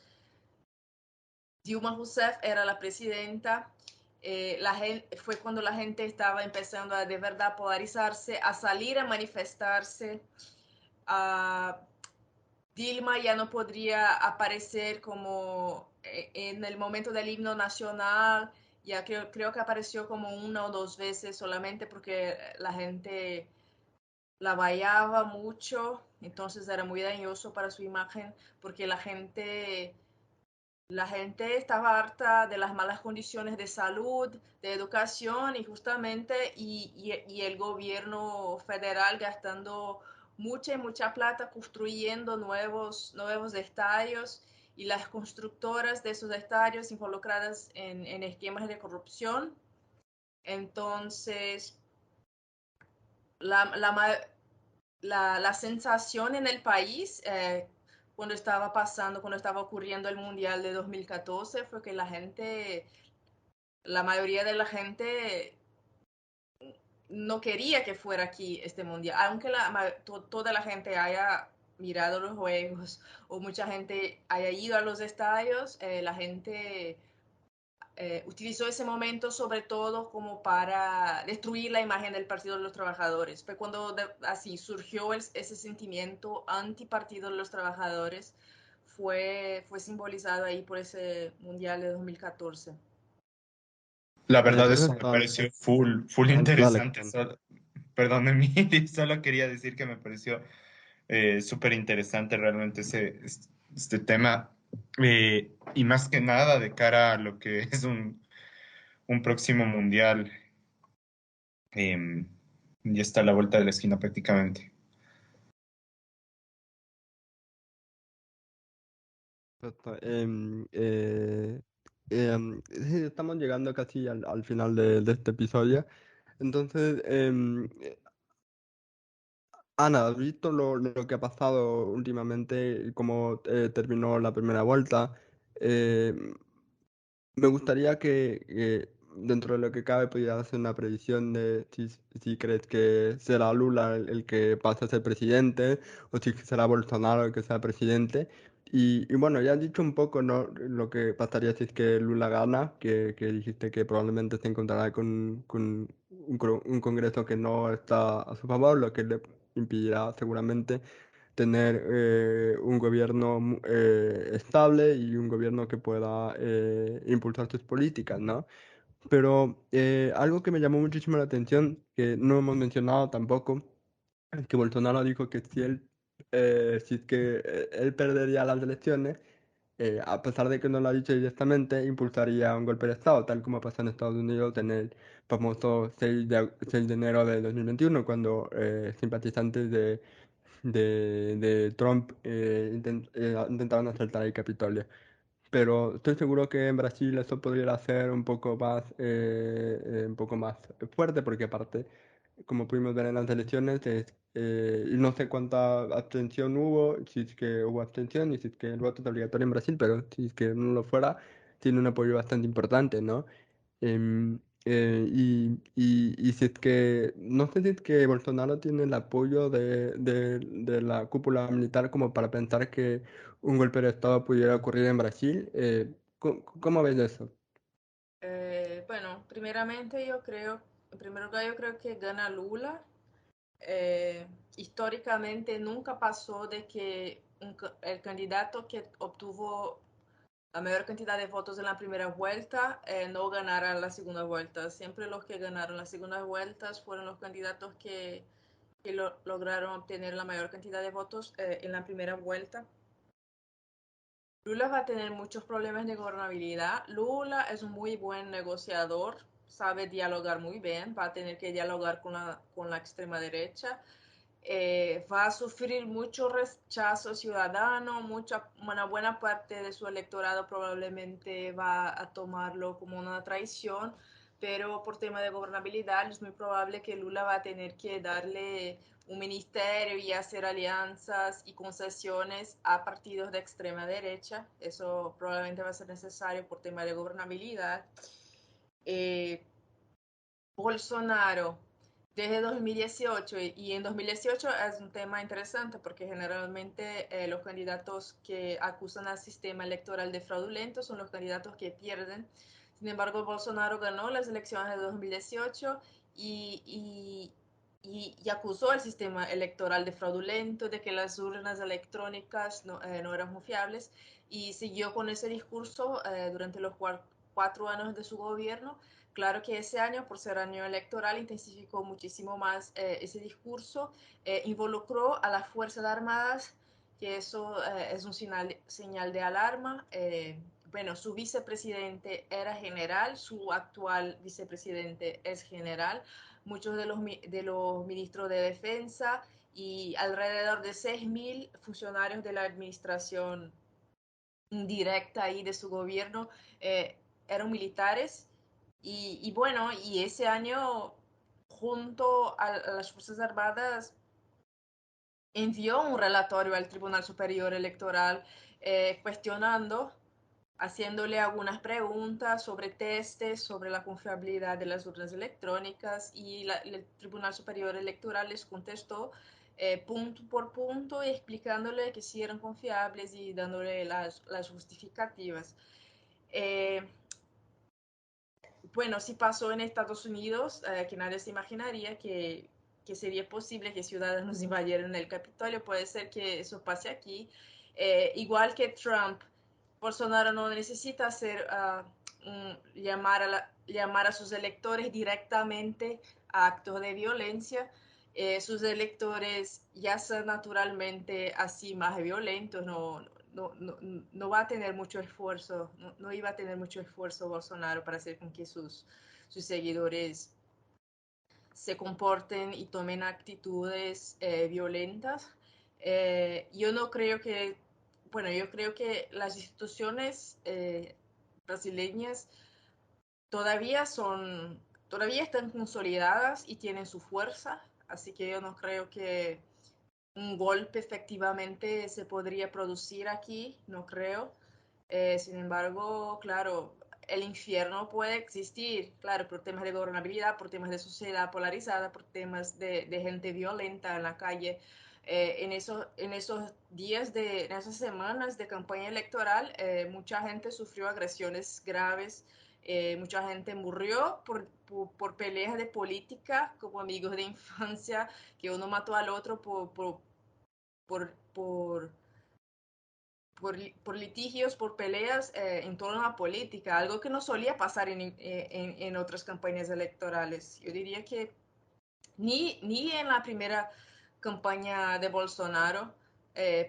Dilma Rousseff era la presidenta. Fue cuando la gente estaba empezando a de verdad polarizarse, a salir a manifestarse. A Dilma ya no podría aparecer como en el momento del himno nacional. Ya creo que apareció como una o dos veces solamente porque la gente la vallaba mucho, entonces era muy dañoso para su imagen porque la gente la gente estaba harta de las malas condiciones de salud, de educación y justamente y el gobierno federal gastando mucha plata construyendo nuevos estadios y las constructoras de esos estadios involucradas en esquemas de corrupción. Entonces, la, la, la sensación en el país cuando estaba ocurriendo el Mundial de 2014 fue que la mayoría de la gente no quería que fuera aquí este Mundial, aunque toda la gente haya mirado los juegos o mucha gente haya ido a los estadios, la gente utilizó ese momento sobre todo como para destruir la imagen del Partido de los Trabajadores. Fue cuando así surgió ese sentimiento antipartido de los trabajadores, fue simbolizado ahí por ese Mundial de 2014. La La verdad, cosa eso me está... pareció full Dale, interesante. Cristian. Perdón, Emily, solo quería decir que me pareció súper interesante realmente este tema. Y más que nada de cara a lo que es un próximo mundial. Ya está a la vuelta de la esquina prácticamente. Perfecto. Sí, estamos llegando casi al final de este episodio. Entonces, Ana, ¿has visto lo que ha pasado últimamente y cómo terminó la primera vuelta? Eh, Me gustaría que dentro de lo que cabe pudieras hacer una previsión de si crees que será Lula el que pase a ser presidente o si será Bolsonaro el que sea presidente. Y bueno, ya has dicho un poco, ¿no? Lo que pasaría si es que Lula gana, que dijiste que probablemente se encontrará con un Congreso que no está a su favor, lo que le impedirá seguramente tener un gobierno estable y un gobierno que pueda impulsar sus políticas, ¿no? Pero algo que me llamó muchísimo la atención, que no hemos mencionado tampoco, es que Bolsonaro dijo que si es que él perdería las elecciones, a pesar de que no lo ha dicho directamente, impulsaría un golpe de Estado, tal como pasó en Estados Unidos en el famoso 6 de enero de 2021, cuando simpatizantes de Trump intentaron asaltar el Capitolio. Pero estoy seguro que en Brasil eso podría ser un poco más fuerte, porque aparte, como pudimos ver en las elecciones, y no sé cuánta abstención hubo, si es que hubo abstención y si es que el voto es obligatorio en Brasil, pero si es que no lo fuera, tiene un apoyo bastante importante, ¿no? Em, y si es que, no sé si es que Bolsonaro tiene el apoyo de la cúpula militar como para pensar que un golpe de Estado pudiera ocurrir en Brasil. ¿Cómo ves eso? Bueno, primeramente en primer lugar yo creo que gana Lula. Eh, Históricamente nunca pasó de que el candidato que obtuvo la mayor cantidad de votos en la primera vuelta no ganara la segunda vuelta. Siempre los que ganaron las segundas vueltas fueron los candidatos que lograron obtener la mayor cantidad de votos en la primera vuelta. Lula va a tener muchos problemas de gobernabilidad. Lula es un muy buen negociador, sabe dialogar muy bien, va a tener que dialogar con la extrema derecha. Va a sufrir mucho rechazo ciudadano, una buena parte de su electorado probablemente va a tomarlo como una traición, pero por tema de gobernabilidad es muy probable que Lula va a tener que darle un ministerio y hacer alianzas y concesiones a partidos de extrema derecha. Eso probablemente va a ser necesario por tema de gobernabilidad. Eh, Bolsonaro desde 2018 y en 2018 es un tema interesante porque generalmente los candidatos que acusan al sistema electoral de fraudulento son los candidatos que pierden. Sin embargo, Bolsonaro ganó las elecciones de 2018 y, y, y acusó al sistema electoral de fraudulento, de que las urnas electrónicas no eran confiables y siguió con ese discurso durante los 4 años de su gobierno. Claro que ese año, por ser año electoral, intensificó muchísimo más ese discurso, involucró a las Fuerzas Armadas, que eso es un señal de alarma. bueno, su vicepresidente era general, su actual vicepresidente es general, muchos de los ministros de defensa y alrededor de 6.000 funcionarios de la administración directa ahí de su gobierno eran militares. Y bueno, y ese año junto a las Fuerzas Armadas envió un relatorio al Tribunal Superior Electoral cuestionando, haciéndole algunas preguntas sobre testes, sobre la confiabilidad de las urnas electrónicas y el Tribunal Superior Electoral les contestó punto por punto y explicándole que sí eran confiables y dándole las justificativas. Eh, bueno, si pasó en Estados Unidos, que nadie se imaginaría que sería posible que ciudadanos invadieran el Capitolio, puede ser que eso pase aquí. Igual que Trump, Bolsonaro no necesita hacer, llamar a sus electores directamente a actos de violencia. Sus electores ya son naturalmente así más violentos, no va a tener mucho esfuerzo, no iba a tener mucho esfuerzo Bolsonaro para hacer con que sus seguidores se comporten y tomen actitudes violentas. Yo no creo que, bueno, yo creo que las instituciones brasileñas todavía todavía están consolidadas y tienen su fuerza, así que yo no creo que un golpe efectivamente se podría producir aquí, no creo. Sin embargo, claro, el infierno puede existir, claro, por temas de gobernabilidad, por temas de sociedad polarizada, por temas de gente violenta en la calle. En esos días, en esas semanas de campaña electoral, mucha gente sufrió agresiones graves, mucha gente murió por peleas de política, como amigos de infancia, que uno mató al otro por, por, por litigios, por peleas en torno a política, algo que no solía pasar en otras campañas electorales. Yo diría que ni en la primera campaña de Bolsonaro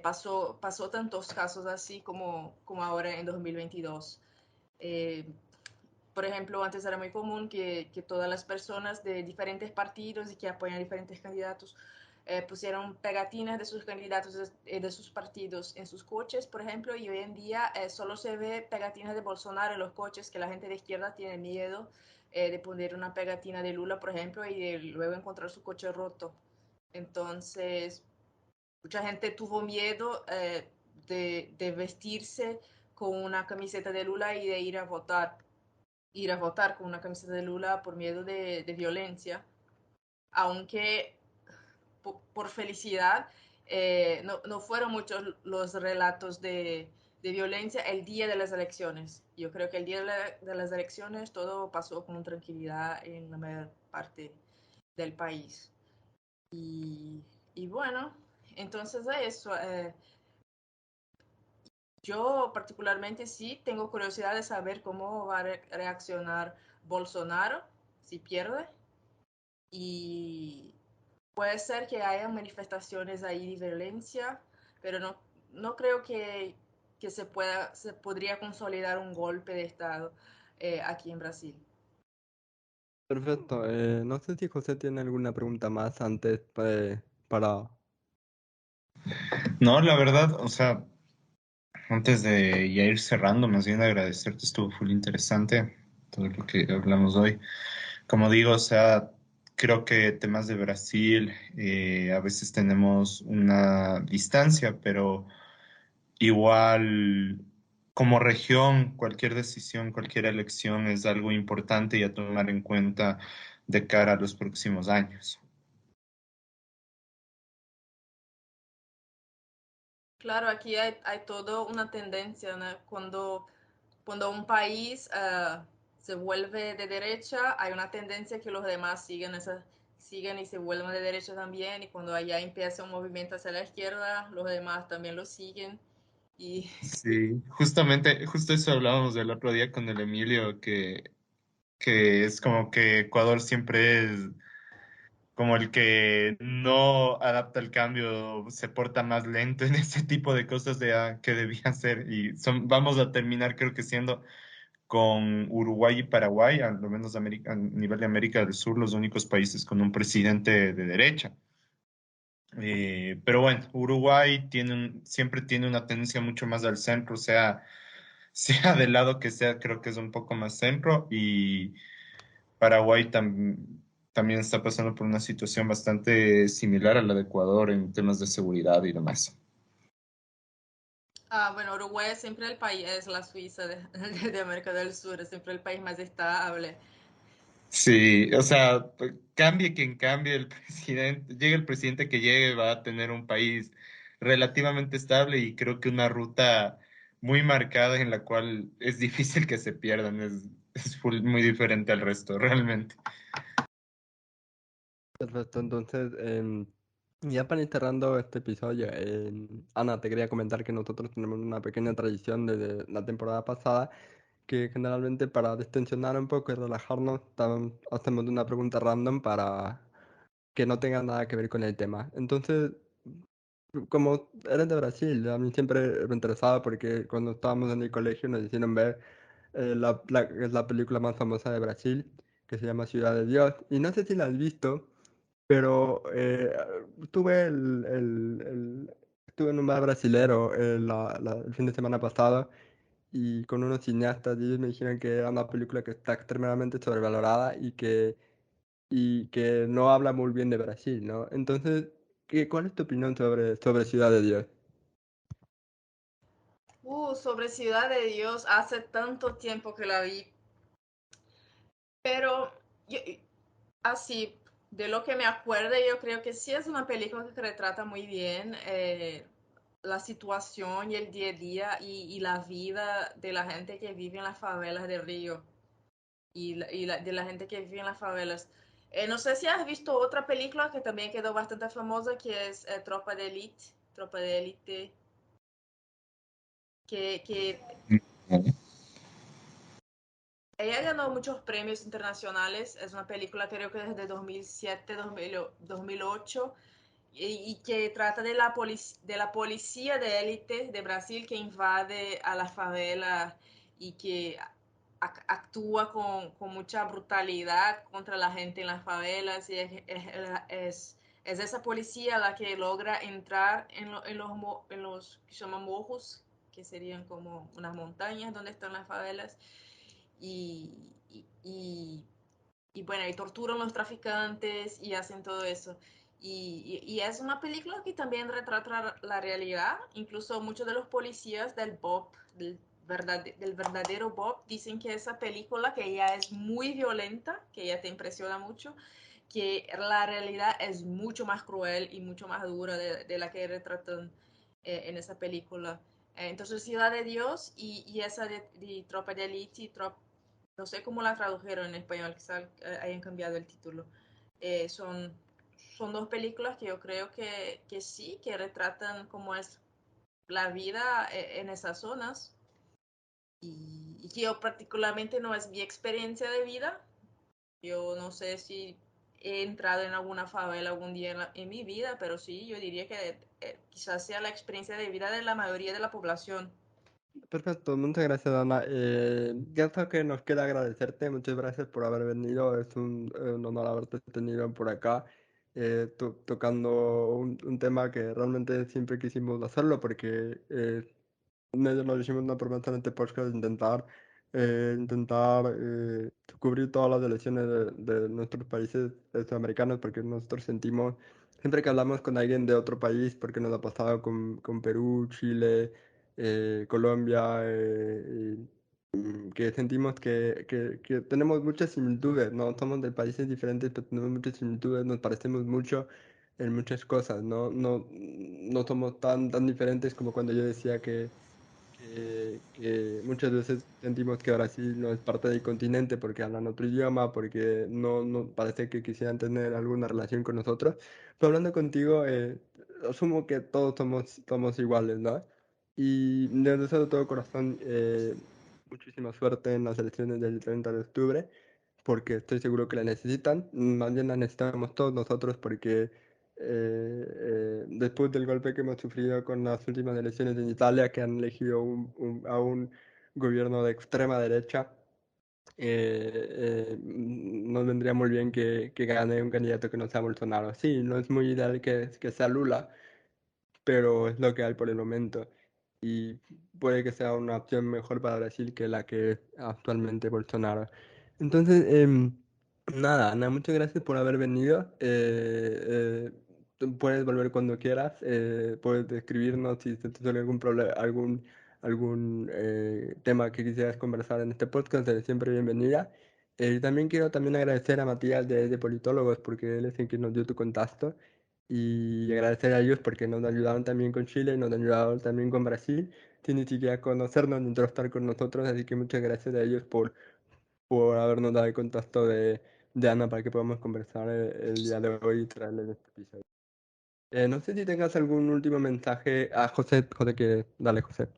pasó tantos casos así como ahora en 2022. Eh, por ejemplo, antes era muy común que todas las personas de diferentes partidos y que apoyan diferentes candidatos pusieron pegatinas de sus candidatos, de sus partidos en sus coches, por ejemplo, y hoy en día solo se ve pegatinas de Bolsonaro en los coches, que la gente de izquierda tiene miedo de poner una pegatina de Lula, por ejemplo, y de luego encontrar su coche roto. Entonces, mucha gente tuvo miedo de vestirse con una camiseta de Lula y de ir a votar con una camiseta de Lula por miedo de violencia, aunque por felicidad no fueron muchos los relatos de violencia el día de las elecciones. Yo creo que el día de las elecciones todo pasó con tranquilidad en la mayor parte del país. Y bueno, entonces eso. Yo particularmente sí tengo curiosidad de saber cómo va a reaccionar Bolsonaro si pierde. Y puede ser que haya manifestaciones ahí de violencia, pero no creo que se podría consolidar un golpe de Estado aquí en Brasil. Perfecto. No sé si José tiene alguna pregunta más antes para... No, la verdad, o sea, antes de ya ir cerrando, más bien agradecerte, estuvo full interesante todo lo que hablamos hoy. Como digo, o sea, creo que temas de Brasil a veces tenemos una distancia, pero igual como región, cualquier decisión, cualquier elección es algo importante y a tomar en cuenta de cara a los próximos años. Claro, aquí hay toda una tendencia, ¿no? Cuando un país se vuelve de derecha, hay una tendencia que los demás siguen y se vuelvan de derecha también, y cuando allá empieza un movimiento hacia la izquierda, los demás también lo siguen. Y Sí, justamente, justo eso hablábamos del otro día con el Emilio, que es como que Ecuador siempre es como el que no adapta el cambio, se porta más lento en ese tipo de cosas de que debía ser. Y vamos a terminar, creo que siendo con Uruguay y Paraguay, al menos a nivel de América del Sur, los únicos países con un presidente de derecha. Pero bueno, Uruguay siempre tiene una tendencia mucho más al centro, sea del lado que sea, creo que es un poco más centro. Y Paraguay también está pasando por una situación bastante similar a la de Ecuador en temas de seguridad y demás. Bueno, Uruguay es siempre el país, es la Suiza de América del Sur, es siempre el país más estable. Sí, o sea, cambie quien cambie el presidente, llegue el presidente que llegue, va a tener un país relativamente estable y creo que una ruta muy marcada en la cual es difícil que se pierdan, muy diferente al resto, realmente. Perfecto, entonces, ya para ir cerrando este episodio, Ana, te quería comentar que nosotros tenemos una pequeña tradición desde la temporada pasada, que generalmente para distensionar un poco y relajarnos, hacemos una pregunta random para que no tenga nada que ver con el tema. Entonces, como eres de Brasil, a mí siempre me interesaba porque cuando estábamos en el colegio nos hicieron ver es la película más famosa de Brasil, que se llama Ciudad de Dios. Y no sé si la has visto, pero estuve, estuve en un bar brasilero el fin de semana pasado y con unos cineastas y ellos me dijeron que era una película que está extremadamente sobrevalorada y que no habla muy bien de Brasil, ¿no? Entonces, ¿cuál es tu opinión sobre Ciudad de Dios? Sobre Ciudad de Dios, hace tanto tiempo que la vi, pero así, de lo que me acuerdo, yo creo que sí es una película que retrata muy bien la situación y el día a día y la vida de la gente que vive en las favelas de Río de la gente que vive en las favelas. No sé si has visto otra película que también quedó bastante famosa, que es Tropa de Élite, que ella ganó muchos premios internacionales. Es una película creo que desde 2007, 2008 y que trata de la policía de élite de Brasil que invade a la favela y que actúa con mucha brutalidad contra la gente en las favelas y es esa policía la que logra entrar en los que se llaman morros, que serían como unas montañas donde están las favelas y, y, y, y bueno, y torturan a los traficantes y hacen todo eso. Y es una película que también retrata la realidad. Incluso muchos de los policías del verdadero Bob, dicen que esa película, que ya es muy violenta, que ya te impresiona mucho, que la realidad es mucho más cruel y mucho más dura de la que retratan en esa película. Entonces, Ciudad de Dios y esa de Tropa de Elite, no sé cómo la tradujeron en español, quizás hayan cambiado el título. Eh, son, son dos películas que yo creo que sí, que retratan cómo es la vida en esas zonas y que yo particularmente no es mi experiencia de vida. Yo no sé si he entrado en alguna favela algún día en mi vida, pero sí, yo diría que quizás sea la experiencia de vida de la mayoría de la población. Perfecto, muchas gracias, Ana. Ya está que nos queda agradecerte, muchas gracias por haber venido, es un honor haberte tenido por acá, tocando un tema que realmente siempre quisimos hacerlo porque medio nos hicimos una promesa en este podcast de intentar cubrir todas las elecciones de nuestros países sudamericanos, porque nosotros sentimos, siempre que hablamos con alguien de otro país, porque nos ha pasado con Perú, Chile, Colombia, que sentimos que tenemos muchas similitudes, ¿no? Somos de países diferentes, pero tenemos muchas similitudes, nos parecemos mucho en muchas cosas, ¿no? No somos tan diferentes como cuando yo decía que muchas veces sentimos que Brasil no es parte del continente porque hablan otro idioma, porque no parece que quisieran tener alguna relación con nosotros. Pero hablando contigo, asumo que todos somos iguales, ¿no? Y les deseo de todo corazón muchísima suerte en las elecciones del 30 de octubre. porque estoy seguro que la necesitan, más bien la necesitamos todos nosotros porque después del golpe que hemos sufrido con las últimas elecciones en Italia, que han elegido a un gobierno de extrema derecha, nos vendría muy bien que gane un candidato que no sea Bolsonaro. Sí, no es muy ideal que sea Lula, pero es lo que hay por el momento. Y puede que sea una opción mejor para Brasil que la que es actualmente Bolsonaro. Entonces, nada, Ana, muchas gracias por haber venido. Tú puedes volver cuando quieras, puedes escribirnos si te sale algún problema, algún tema que quisieras conversar en este podcast, eres siempre bienvenida. También quiero también agradecer a Matías de Politólogos porque él es el que nos dio tu contacto y agradecer a ellos porque nos ayudaron también con Chile y nos ayudaron también con Brasil, sin ni siquiera conocernos ni estar con nosotros, así que muchas gracias a ellos por habernos dado el contacto de Ana para que podamos conversar el día de hoy y traerles este episodio. No sé si tengas algún último mensaje a José, José que dale José.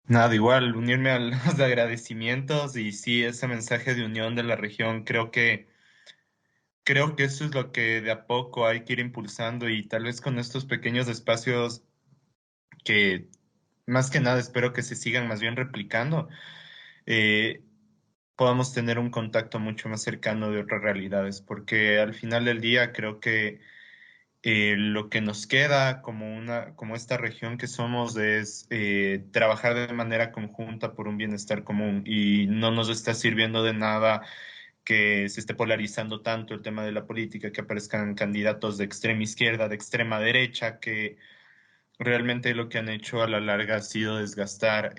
Nada, igual, unirme a los agradecimientos y sí, ese mensaje de unión de la región, creo que eso es lo que de a poco hay que ir impulsando y tal vez con estos pequeños espacios que más que nada espero que se sigan más bien replicando, eh, podamos tener un contacto mucho más cercano de otras realidades, porque al final del día creo que lo que nos queda como esta región que somos es trabajar de manera conjunta por un bienestar común y no nos está sirviendo de nada que se esté polarizando tanto el tema de la política, que aparezcan candidatos de extrema izquierda, de extrema derecha, que realmente lo que han hecho a la larga ha sido desgastar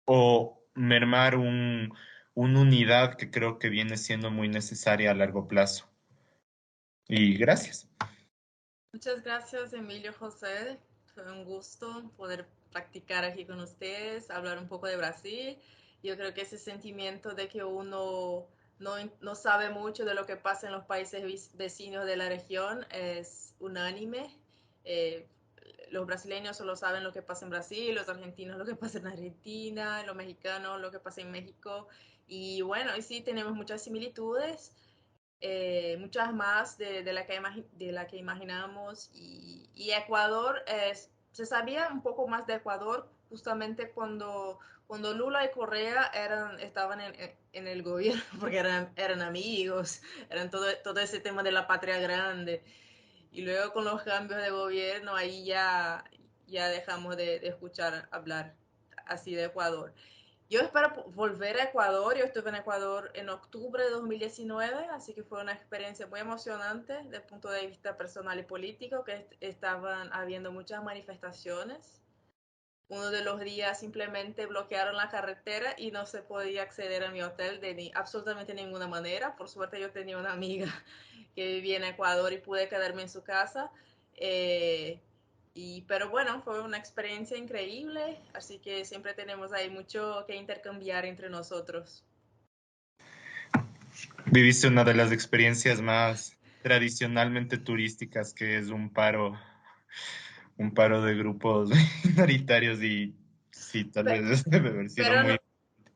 o mermar una unidad que creo que viene siendo muy necesaria a largo plazo. Y gracias. Muchas gracias, Emilio José. Fue un gusto poder practicar aquí con ustedes, hablar un poco de Brasil. Yo creo que ese sentimiento de que uno no sabe mucho de lo que pasa en los países vecinos de la región es unánime. Eh, los brasileños solo saben lo que pasa en Brasil, los argentinos lo que pasa en Argentina, los mexicanos lo que pasa en México. Y bueno, y sí tenemos muchas similitudes, muchas más de la que imaginamos. Y Ecuador, se sabía un poco más de Ecuador justamente cuando Lula y Correa estaban en el gobierno, porque eran amigos, eran todo ese tema de la patria grande. Y luego con los cambios de gobierno, ahí ya dejamos de escuchar hablar así de Ecuador. Yo espero volver a Ecuador. Yo estuve en Ecuador en octubre de 2019, así que fue una experiencia muy emocionante desde el punto de vista personal y político, que estaban habiendo muchas manifestaciones. Uno de los días simplemente bloquearon la carretera y no se podía acceder a mi hotel de absolutamente ninguna manera. Por suerte yo tenía una amiga que vivía en Ecuador y pude quedarme en su casa. Eh, pero bueno, fue una experiencia increíble, así que siempre tenemos ahí mucho que intercambiar entre nosotros. Viviste una de las experiencias más tradicionalmente turísticas, que es un paro de grupos minoritarios y sí, tal vez debe haber sido Pero muy...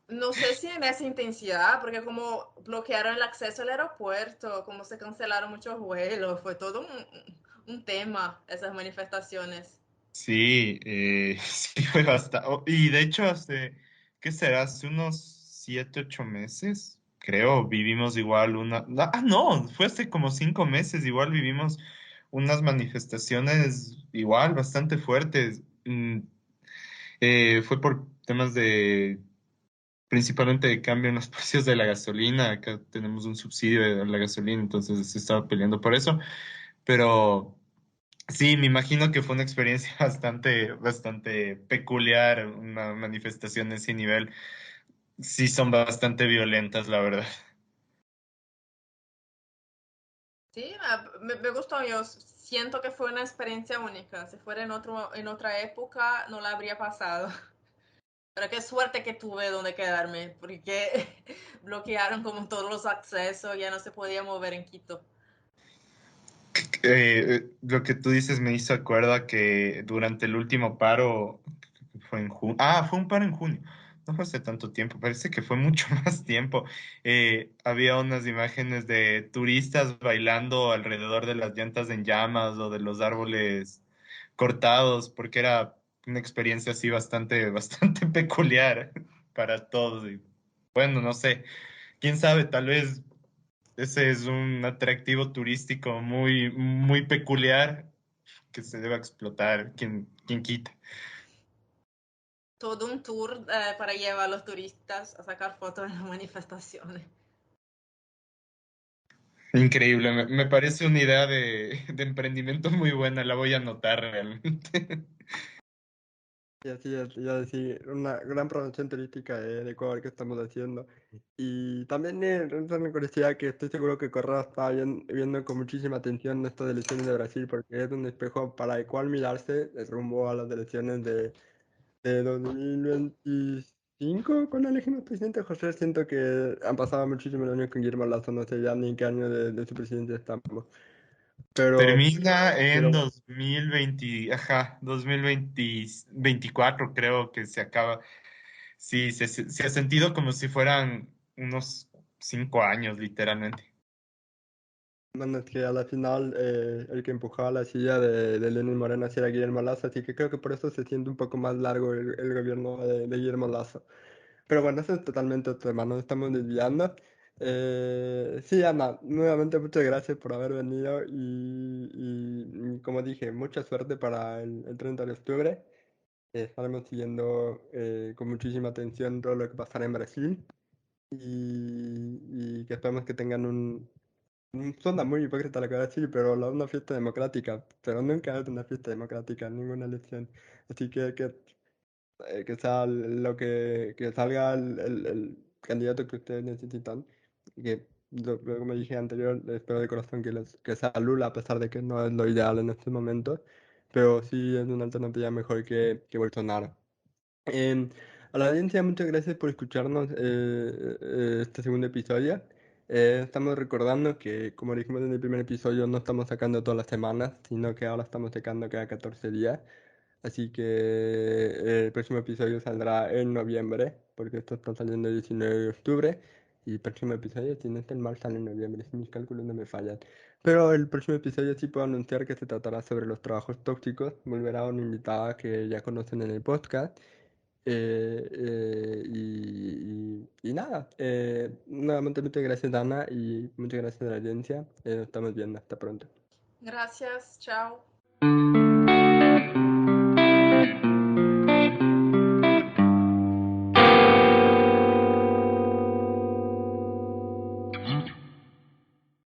no sé si en esa intensidad, porque como bloquearon el acceso al aeropuerto, como se cancelaron muchos vuelos, fue todo un tema esas manifestaciones. Sí, sí fue bastante. Y de hecho, ¿qué será? Hace unos 7, 8 meses, creo, vivimos igual una... No, fue hace como 5 meses, igual vivimos unas manifestaciones igual bastante fuertes. Fue por temas principalmente de cambio en los precios de la gasolina. Acá tenemos un subsidio de la gasolina, entonces se estaba peleando por eso. Pero sí, me imagino que fue una experiencia bastante peculiar, una manifestación de ese nivel. Sí, son bastante violentas, la verdad. Sí, me gustó. Yo siento que fue una experiencia única. Si fuera en otra época, no la habría pasado. Pero qué suerte que tuve donde quedarme, porque bloquearon como todos los accesos, ya no se podía mover en Quito. Lo que tú dices me hizo acuerdo a que durante el último paro, fue en junio, fue un paro en junio, no fue hace tanto tiempo, parece que fue mucho más tiempo. Había unas imágenes de turistas bailando alrededor de las llantas en llamas o de los árboles cortados, porque era una experiencia así bastante, bastante peculiar para todos. Y bueno, no sé, quién sabe, tal vez ese es un atractivo turístico muy, muy peculiar que se deba explotar, quién quita. Todo un tour para llevar a los turistas a sacar fotos en las manifestaciones. Increíble, me parece una idea de emprendimiento muy buena, la voy a anotar realmente. Y así es, ya decir, una gran promoción turística de Ecuador que estamos haciendo. Y también es una curiosidad que estoy seguro que Correa está viendo con muchísima atención estas elecciones de Brasil, porque es un espejo para el cual mirarse rumbo a las elecciones de 2025, cuando elegimos presidente José. Siento que han pasado muchísimos años con Guillermo Lazo, no sé ya ni en qué año de su presidencia estamos. Pero, Termina en pero 2020, ajá, 2024 creo que se acaba. Sí, se ha sentido como si fueran unos 5 años, literalmente. bueno, es que a la final el que empujaba la silla de Lenin Moreno sí era Guillermo Lazo, así que creo que por eso se siente un poco más largo el gobierno de Guillermo Lazo. Pero bueno, eso es totalmente otro tema, nos estamos desviando. Sí, Ana, nuevamente muchas gracias por haber venido y como dije, mucha suerte para el 30 de octubre. Estaremos siguiendo con muchísima atención todo lo que pasará en Brasil y que esperemos que tengan suena muy hipócrita lo que voy a decir, pero una fiesta democrática, pero nunca es una fiesta democrática, ninguna elección. Así que sea lo que salga el candidato que ustedes necesitan. Y que, como dije anterior, espero de corazón que sea Lula, a pesar de que no es lo ideal en este momento, pero sí es una alternativa mejor que Bolsonaro. Em, a la audiencia, muchas gracias por escucharnos este segundo episodio. Estamos recordando que, como dijimos en el primer episodio, no estamos sacando todas las semanas, sino que ahora estamos sacando cada 14 días. Así que el próximo episodio saldrá en noviembre, porque esto está saliendo el 19 de octubre. Y el próximo episodio, si no está en marzo, sale en noviembre, si mis cálculos no me fallan. Pero el próximo episodio sí puedo anunciar que se tratará sobre los trabajos tóxicos. Volverá una invitada que ya conocen en el podcast. Y nada, nuevamente muchas gracias Dana y muchas gracias a la audiencia. Nos estamos viendo, hasta pronto. Gracias, chao.